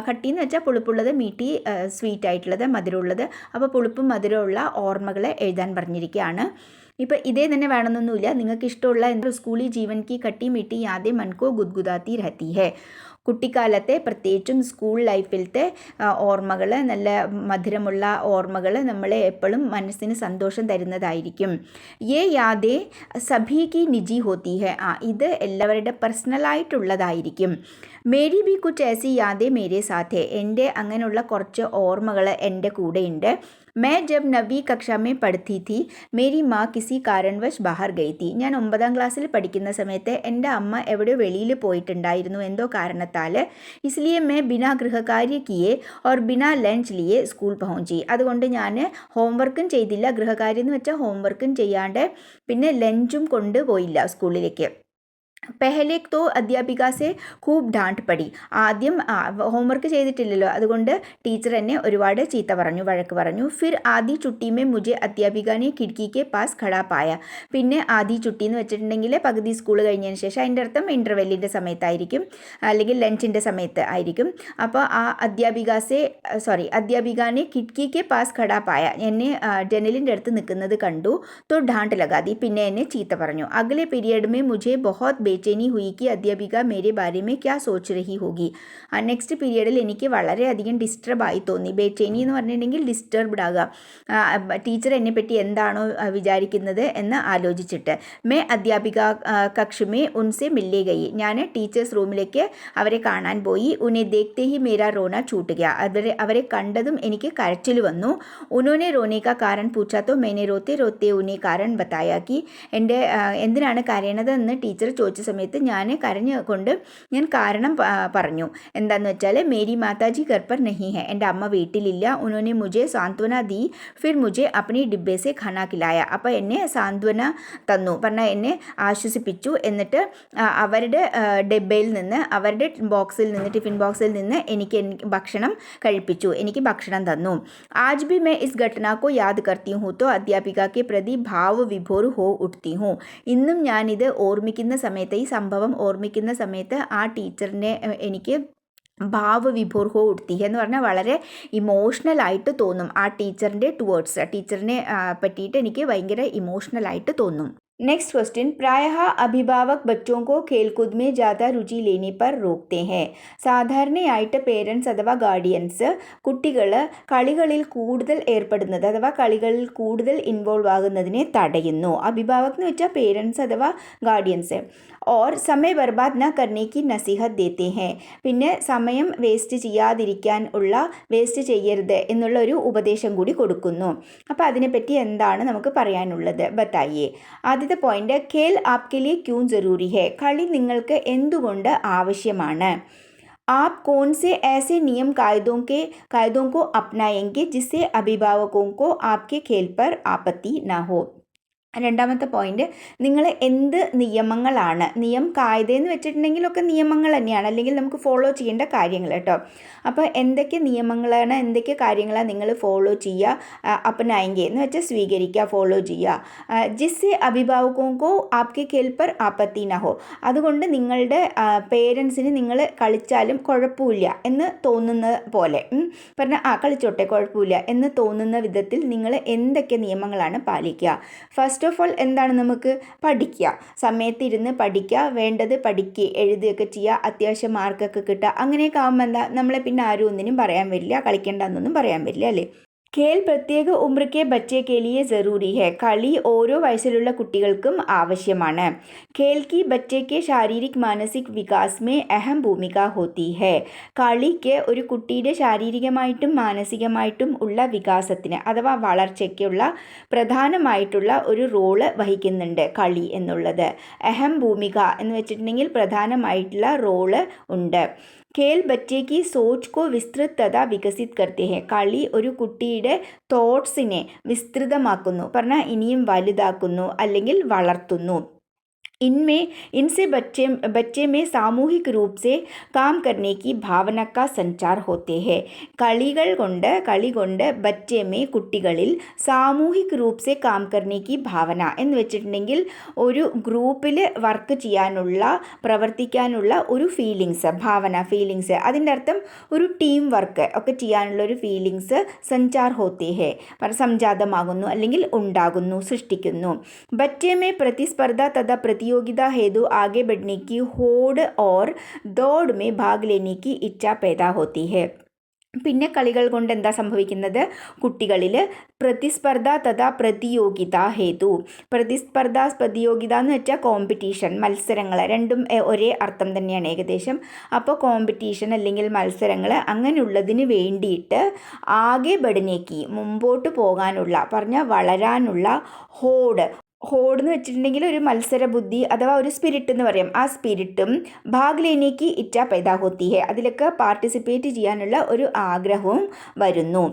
ഖട്ടി എന്ന് വെച്ചാൽ പുളിപ്പുള്ളത്, മീട്ടി സ്വീറ്റ് ആയിട്ടുള്ളത്, മധുരമുള്ളത്. അപ്പോൾ പുളിപ്പും മധുരമുള്ള ഓർമ്മകൾ എഴുതാൻ പറഞ്ഞിരിക്കുകയാണ്. ഇപ്പോൾ ഇതേ തന്നെ വേണമെന്നൊന്നുമില്ല, നിങ്ങൾക്ക് ഇഷ്ടമുള്ള സ്കൂളി ജീവൻ കി ഖട്ടി മീട്ടി യാദേ മൻകോ ഗുദ്ഗുദാത്തി രഹത്തി ഹെ. കുട്ടിക്കാലത്തെ പ്രത്യേകിച്ചും സ്കൂൾ ലൈഫിലത്തെ ഓർമ്മകൾ, നല്ല മധുരമുള്ള ഓർമ്മകൾ നമ്മളെ എപ്പോഴും മനസ്സിന് സന്തോഷം തരുന്നതായിരിക്കും. യേ യാദേ സഭി കി നിജി ഹോത്തി ഹെ. ഇത് എല്ലാവരുടെ പേഴ്സണലായിട്ടുള്ളതായിരിക്കും. മേരി ബി കുച്ച് ഏസി യാദേ മേരെ സാഥേ. എൻ്റെ അങ്ങനെയുള്ള കുറച്ച് ഓർമ്മകൾ എൻ്റെ കൂടെയുണ്ട്. मैं जब 9वीं कक्षा में पढ़ती थी मेरी माँ किसी कारणवश बाहर गई थी. ഞാൻ 9ാം ക്ലാസ്സിൽ പഠിക്കുന്ന സമയത്ത് എൻ്റെ അമ്മ എവിടെയോ വെളിയിൽ പോയിട്ടുണ്ടായിരുന്നു എന്തോ കാരണത്താൽ. इसलिए मैं बिना गृहकार्य किए और बिना लंच लिए स्कूल पहुंची. അതുകൊണ്ട് ഞാൻ ഹോംവർക്കും ചെയ്തില്ല, ഗൃഹകാര്യം എന്ന് വെച്ചാൽ ഹോംവർക്കും ചെയ്യാണ്ട് പിന്നെ ലഞ്ചും കൊണ്ടുപോയില്ല സ്കൂളിലേക്ക്. പെഹലെ തോ അധ്യാപിക സെ ഖൂബ് ഡാണ്ട് പടി. ആദ്യം ഹോംവർക്ക് ചെയ്തിട്ടില്ലല്ലോ, അതുകൊണ്ട് ടീച്ചർ എന്നെ ഒരുപാട് ചീത്ത പറഞ്ഞു, വഴക്ക് പറഞ്ഞു. ഫിർ ആദി ചുട്ടി മേ മുझे അധ്യാപികനെ ഖിഡ്കി കെ പാസ് ഖടാ പായ. പിന്നെ ആദി ചുട്ടി എന്ന് വെച്ചിട്ടുണ്ടെങ്കിൽ പകുതി സ്കൂൾ കഴിഞ്ഞതിന് ശേഷം, അതിൻ്റെ അർത്ഥം ഇൻ്റർവെല്ലിൻ്റെ സമയത്തായിരിക്കും അല്ലെങ്കിൽ ലഞ്ചിൻ്റെ സമയത്ത് ആയിരിക്കും. അപ്പോൾ ആ അധ്യാപികനെ ഖിഡ്കി കെ പാസ് ഖടാ പായ, എന്നെ ജനലിൻ്റെ അടുത്ത് നിൽക്കുന്നത് കണ്ടു. തോ ഡാണ്ട് ലഗാതി, പിന്നെ എന്നെ ചീത്ത പറഞ്ഞു. അഗലെ പീരിയഡ് മേ മുझे बहुत बेचैनी हुई कि अध्यापिका मेरे बारे में क्या सोच रही होगी. നെക്സ്റ്റ് പീരീഡിൽ എനിക്ക് വളരെയധികം ഡിസ്റ്റർബായി തോന്നി. ബേച്ചേനി എന്ന് പറഞ്ഞിട്ടുണ്ടെങ്കിൽ ഡിസ്റ്റർബ്ഡ് ആകുക, ടീച്ചർ എന്നെപ്പറ്റി എന്താണോ വിചാരിക്കുന്നത് എന്ന് ആലോചിച്ചിട്ട്. മേ അധ്യാപിക കക്ഷമേ ഉൻസെ മില്ലേ ഗയി, ഞാൻ ടീച്ചേഴ്സ് റൂമിലേക്ക് അവരെ കാണാൻ പോയി. ഉന്നെ ദേഖ്തേ ഹി മേരാ റോന ചൂട്ട് ഗയ, അവരെ കണ്ടതും എനിക്ക് കരച്ചിൽ വന്നു. ഉന്നോനെ റോനെ കാ കാരൺ പൂച്ചാ തോ മേനെ റോത്തെ റോത്തെ ഉന്നെ കാരൺ ബത്തായാക്കി, എൻ്റെ എന്തിനാണ് കരയണത് എന്ന് ടീച്ചർ ചോദിച്ച സമയത്ത് ഞാൻ കരഞ്ഞുകൊണ്ട് ഞാൻ കാരണം പറഞ്ഞു. എന്താന്ന് വെച്ചാൽ മേരി മാതാജി ഘർ പർ നഹീ ഹെ, എൻ്റെ അമ്മ വീട്ടിലില്ല. ഉന്നോനെ മുझे സാന്ത്വന ദി ഫിർ മുझे അപ്നി ഡിബ്ബെ സെ ഖാന ഖിലായ, അപ്പോൾ എന്നെ സാന്ത്വന തന്നു പറഞ്ഞാൽ എന്നെ ആശ്വസിപ്പിച്ചു. എന്നിട്ട് അവരുടെ ഡബ്ബയിൽ നിന്ന്, അവരുടെ ബോക്സിൽ നിന്ന്, ടിഫിൻ ബോക്സിൽ നിന്ന് എനിക്ക് ഭക്ഷണം കഴിപ്പിച്ചു, എനിക്ക് ഭക്ഷണം തന്നു. ആജ് ഭി मैं इस घटना को याद करती हूँ तो अध्यापिका के प्रति भाव विभोर हो उठती हूँ. ഇന്നും ഞാനിത് ഓർമ്മിക്കുന്ന സമയത്ത്, ഈ സംഭവം ഓർമ്മിക്കുന്ന സമയത്ത് ആ ടീച്ചറിനെ എനിക്ക് ഭാവ വിഭോർ ഹോ ഉടുത്തി എന്ന് പറഞ്ഞാൽ വളരെ ഇമോഷണലായിട്ട് തോന്നും. ആ ടീച്ചറിൻ്റെ ടുവേർഡ്സ്, ടീച്ചറിനെ പറ്റിയിട്ട് എനിക്ക് ഭയങ്കര ഇമോഷണലായിട്ട് തോന്നും. नेक्स्ट क्वेश्चन, प्रायः अभिभावक बच्चों को खेलकूद में ज़्यादा रुचि लेने पर रोकते हैं. സാധാരണയായിട്ട് പേരൻസ് അഥവാ ഗാർഡിയൻസ് കുട്ടികൾ കളികളിൽ കൂടുതൽ ഏർപ്പെടുന്നത് അഥവാ കളികളിൽ കൂടുതൽ ഇൻവോൾവ് ആകുന്നതിനെ തടയുന്നു. അഭിഭാവക് എന്ന് വെച്ചാൽ പേരൻസ് അഥവാ ഗാർഡിയൻസ്. और समय बर्बाद न करने की नसीहत देते हैं. പിന്നെ സമയം വേസ്റ്റ് ചെയ്യാതിരിക്കാൻ ഉള്ള, വേസ്റ്റ് ചെയ്യരുത് എന്നുള്ള ഒരു ഉപദേശം കൂടി കൊടുക്കുന്നു. അപ്പോൾ അതിനെപ്പറ്റി എന്താണ് നമുക്ക് പറയാനുള്ളത്, ബത്തായിയെ. ആദ്യത്തെ പോയിന്റ്, ഖേൽ ആപ്കെ ലിയെ ക്യൂ ജറൂരി ഹെ, കളി നിങ്ങൾക്ക് എന്തുകൊണ്ട് ആവശ്യമാണ്. आप कौन से ऐसे नियम कायदों को अपनाएंगे जिससे अभिभावकों को आपके खेल पर आपत्ति ना हो. രണ്ടാമത്തെ പോയിന്റ്, നിങ്ങൾ എന്ത് നിയമങ്ങളാണ്, കായികയെന്ന് വെച്ചിട്ടുണ്ടെങ്കിലൊക്കെ നിയമങ്ങൾ തന്നെയാണ്, അല്ലെങ്കിൽ നമുക്ക് ഫോളോ ചെയ്യേണ്ട കാര്യങ്ങൾ കേട്ടോ. അപ്പോൾ എന്തൊക്കെ നിയമങ്ങളാണ്, എന്തൊക്കെ കാര്യങ്ങളാണ് നിങ്ങൾ ഫോളോ ചെയ്യുക, അപ്പനായെങ്കിൽ എന്ന് വെച്ചാൽ സ്വീകരിക്കുക, ഫോളോ ചെയ്യുക. ജിസ്സെ അഭിഭാവകോങ്കോ ആപ്കെ ഖേൽ പർ ആപത്തി ന ഹോ, അതുകൊണ്ട് നിങ്ങളുടെ പേരൻസിന് നിങ്ങൾ കളിച്ചാലും കുഴപ്പമില്ല എന്ന് തോന്നുന്ന പോലെ, പറഞ്ഞാൽ കളിച്ചോട്ടെ കുഴപ്പമില്ല എന്ന് തോന്നുന്ന വിധത്തിൽ നിങ്ങൾ എന്തൊക്കെ നിയമങ്ങളാണ് പാലിക്കുക. ഫസ്റ്റ് ഓഫ് ഓൾ എന്താണ്, നമുക്ക് പഠിക്കുക, സമയത്തിരുന്ന് പഠിക്കുക, വേണ്ടത് പഠിക്കുക, എഴുതുകയൊക്കെ ചെയ്യുക, അത്യാവശ്യം മാർക്കൊക്കെ കിട്ടുക. അങ്ങനെയൊക്കെ ആകുമ്പോൾ എന്താ, നമ്മളെ പിന്നെ ആരും ഒന്നിനും പറയാൻ വരില്ല, കളിക്കേണ്ടെന്നൊന്നും പറയാൻ വരില്ല അല്ലേ. ഖേൽ പ്രത്യേക ഉമ്ര കെ ബच्चे के लिए ज़रूरी है, കളി ഓരോ വയസ്സിലുള്ള കുട്ടികൾക്കും ആവശ്യമാണ്. ഖേൽ की बच्चे के शारीरिक मानसिक विकास में अहम भूमिका होती है. കളിക്ക് ഒരു കുട്ടിയുടെ ശാരീരികമായിട്ടും മാനസികമായിട്ടും ഉള്ള വികാസത്തിന് അഥവാ വളർച്ചയ്ക്കുള്ള പ്രധാനമായിട്ടുള്ള ഒരു റോള് വഹിക്കുന്നുണ്ട് കളി എന്നുള്ളത്. അഹം ഭൂമിക എന്ന് വെച്ചിട്ടുണ്ടെങ്കിൽ പ്രധാനമായിട്ടുള്ള റോള് ഉണ്ട്. ഖേൽ ബच्चे की सोच को विस्तृत तथा विकसित करते हैं, കളി ഒരു കുട്ടിയുടെ തോട്ട്സിനെ വിസ്തൃതമാക്കുന്നു, പറഞ്ഞാൽ ഇനിയും വലുതാക്കുന്നു അല്ലെങ്കിൽ വളർത്തുന്നു. इनसे बच्चे में सामूहिक रूप से काम करने की भावना का संचार होते हैं. കളി കൊണ്ട് ബच्चे में കുട്ടികളിൽ സാമൂഹിക് രൂപ് സെ കാം കർനെ കി ഭാവന എന്ന് വെച്ചിട്ടുണ്ടെങ്കിൽ ഒരു ഗ്രൂപ്പിൽ വർക്ക് ചെയ്യാനുള്ള, പ്രവർത്തിക്കാനുള്ള ഒരു ഫീലിങ്സ്, അതിൻ്റെ അർത്ഥം ഒരു ടീം വർക്ക് ഒക്കെ ചെയ്യാനുള്ള ഒരു ഫീലിങ്സ് സഞ്ചാർ ഹോത്തേ ഹെ, സംജാതമാകുന്നു അല്ലെങ്കിൽ ഉണ്ടാകുന്നു, സൃഷ്ടിക്കുന്നു. ബच्चे में प्रतिस्पर्धा तथा प्रतियोगिता हेतु आगे बढ़ने की होड़ और दौड़ में भाग लेने की इच्छा पैदा होती है. പിന്നെ കളികൾ കൊണ്ട് എന്താ സംഭവിക്കുന്നത്, കുട്ടികളിൽ പ്രതിസ്പർദ്ധ തഥാ പ്രതിയോഗിത ഹേതു. പ്രതിയോഗിത എന്ന് വെച്ചാൽ കോമ്പറ്റീഷൻ, മത്സരങ്ങൾ, രണ്ടും ഒരേ അർത്ഥം തന്നെയാണ് ഏകദേശം. അപ്പോൾ കോമ്പറ്റീഷൻ അല്ലെങ്കിൽ മത്സരങ്ങൾ അങ്ങനെയുള്ളതിന് വേണ്ടിയിട്ട് ആകെ ബഡനേക്ക്, മുമ്പോട്ട് പോകാനുള്ള, പറഞ്ഞാൽ വളരാനുള്ള ഹോഡ് എന്ന് വെച്ചിട്ടുണ്ടെങ്കിൽ ഒരു മത്സര ബുദ്ധി അഥവാ ഒരു സ്പിരിറ്റ് എന്ന് പറയും. ആ സ്പിരിറ്റും ഭാഗ് ലേനേക്ക് ഇച്ഛ पैदा होती है, അതിലൊക്കെ പാർട്ടിസിപ്പേറ്റ് ചെയ്യാനുള്ള ഒരു ആഗ്രഹവും വരുന്നു.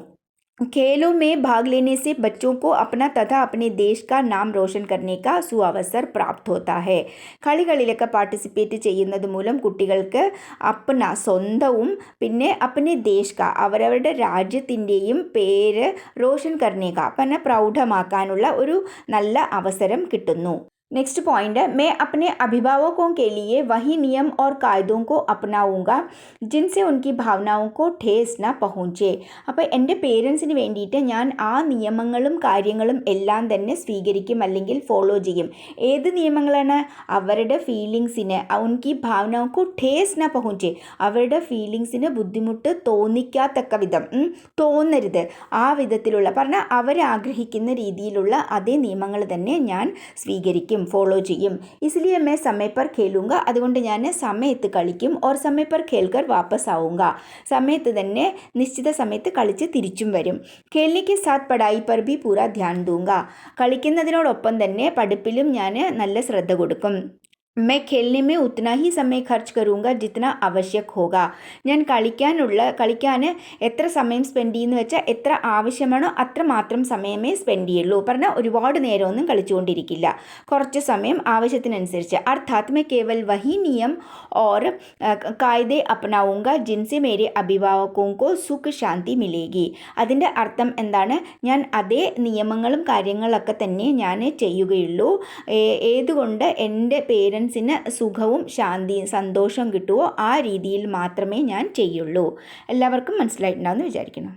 खेलों में भाग लेने से बच्चों को अपना तथा अपने देश का नाम रोशन करने का सुअवसर प्राप्त होता है. കളികളിലൊക്കെ പാർട്ടിസിപ്പേറ്റ് ചെയ്യുന്നത് മൂലം കുട്ടികൾക്ക് അപ്പന, സ്വന്തവും പിന്നെ അപ്പനെ ദേശ് കാ, അവരവരുടെ രാജ്യത്തിൻ്റെയും പേര് റോഷൻ കർണേക, പിന്നെ പ്രൗഢമാക്കാനുള്ള ഒരു നല്ല അവസരം കിട്ടുന്നു. नेक्स्ट पॉइंट है, मैं अपने अभिभावकों के लिए वही नियम और कायदों को अपनाऊंगा जिनसे उनकी भावनाओं को ठेस न पहुँचे. അപ്പോൾ എൻ്റെ പേരൻസിന് വേണ്ടിയിട്ട് ഞാൻ ആ നിയമങ്ങളും കാര്യങ്ങളും എല്ലാം തന്നെ സ്വീകരിക്കും അല്ലെങ്കിൽ ഫോളോ ചെയ്യും. ഏത് നിയമങ്ങളാണ്? അവരുടെ ഫീലിങ്സിന്, ഉൻകി ഭാവനാക്കോ ठेस न पहुँचे, അവരുടെ ഫീലിങ്സിന് ബുദ്ധിമുട്ട് തോന്നിക്കാത്തക്ക വിധം, തോന്നരുത് ആ വിധത്തിലുള്ള, പറഞ്ഞാൽ അവരാഗ്രഹിക്കുന്ന രീതിയിലുള്ള അതേ നിയമങ്ങൾ തന്നെ ഞാൻ സ്വീകരിക്കും, ഫോളോ ചെയ്യും. इसलिए मैं समय पर खेलूंगा, അതുകൊണ്ട് ഞാൻ സമയത്ത് കളിക്കും. और समय पर खेलकर वापस आऊंगा, സമയത്ത് തന്നെ നിശ്ചിത സമയത്ത് കളിച്ച് തിരിച്ചും വരും. खेलने के साथ पढ़ाई पर भी पूरा ध्यान दूंगा, കളിക്കുന്നതിനോടൊപ്പം തന്നെ പഠിപ്പിലും ഞാൻ നല്ല ശ്രദ്ധ കൊടുക്കും. मैं खेलने में उतना ही समय खर्च करूँगा जितना आवश्यक होगा, ഞാൻ കളിക്കാൻ എത്ര സമയം സ്പെൻഡ് ചെയ്യുന്നു വെച്ചാൽ എത്ര ആവശ്യമാണോ അത്ര മാത്രം സമയമേ സ്പെൻഡ് ചെയ്യുള്ളൂ. പറഞ്ഞാൽ ഒരുപാട് നേരമൊന്നും കളിച്ചുകൊണ്ടിരിക്കില്ല, കുറച്ച് സമയം ആവശ്യത്തിനനുസരിച്ച്. अर्थात मैं केवल वही नियम और कायदे अपनाऊंगा जिनसे मेरे अभिभावकों को सुख शांति मिलेगी. അതിൻ്റെ അർത്ഥം എന്താണ്? ഞാൻ അതേ നിയമങ്ങളും കാര്യങ്ങളൊക്കെ തന്നെ ഞാൻ ചെയ്യുകയുള്ളൂ, ഏതുകൊണ്ട് എൻ്റെ പേരൻസിന് സുഖവും ശാന്തിയും സന്തോഷവും കിട്ടുമോ ആ രീതിയിൽ മാത്രമേ ഞാൻ ചെയ്യുള്ളൂ. എല്ലാവർക്കും മനസ്സിലായിട്ടുണ്ടാവുമെന്ന് വിചാരിക്കുന്നു.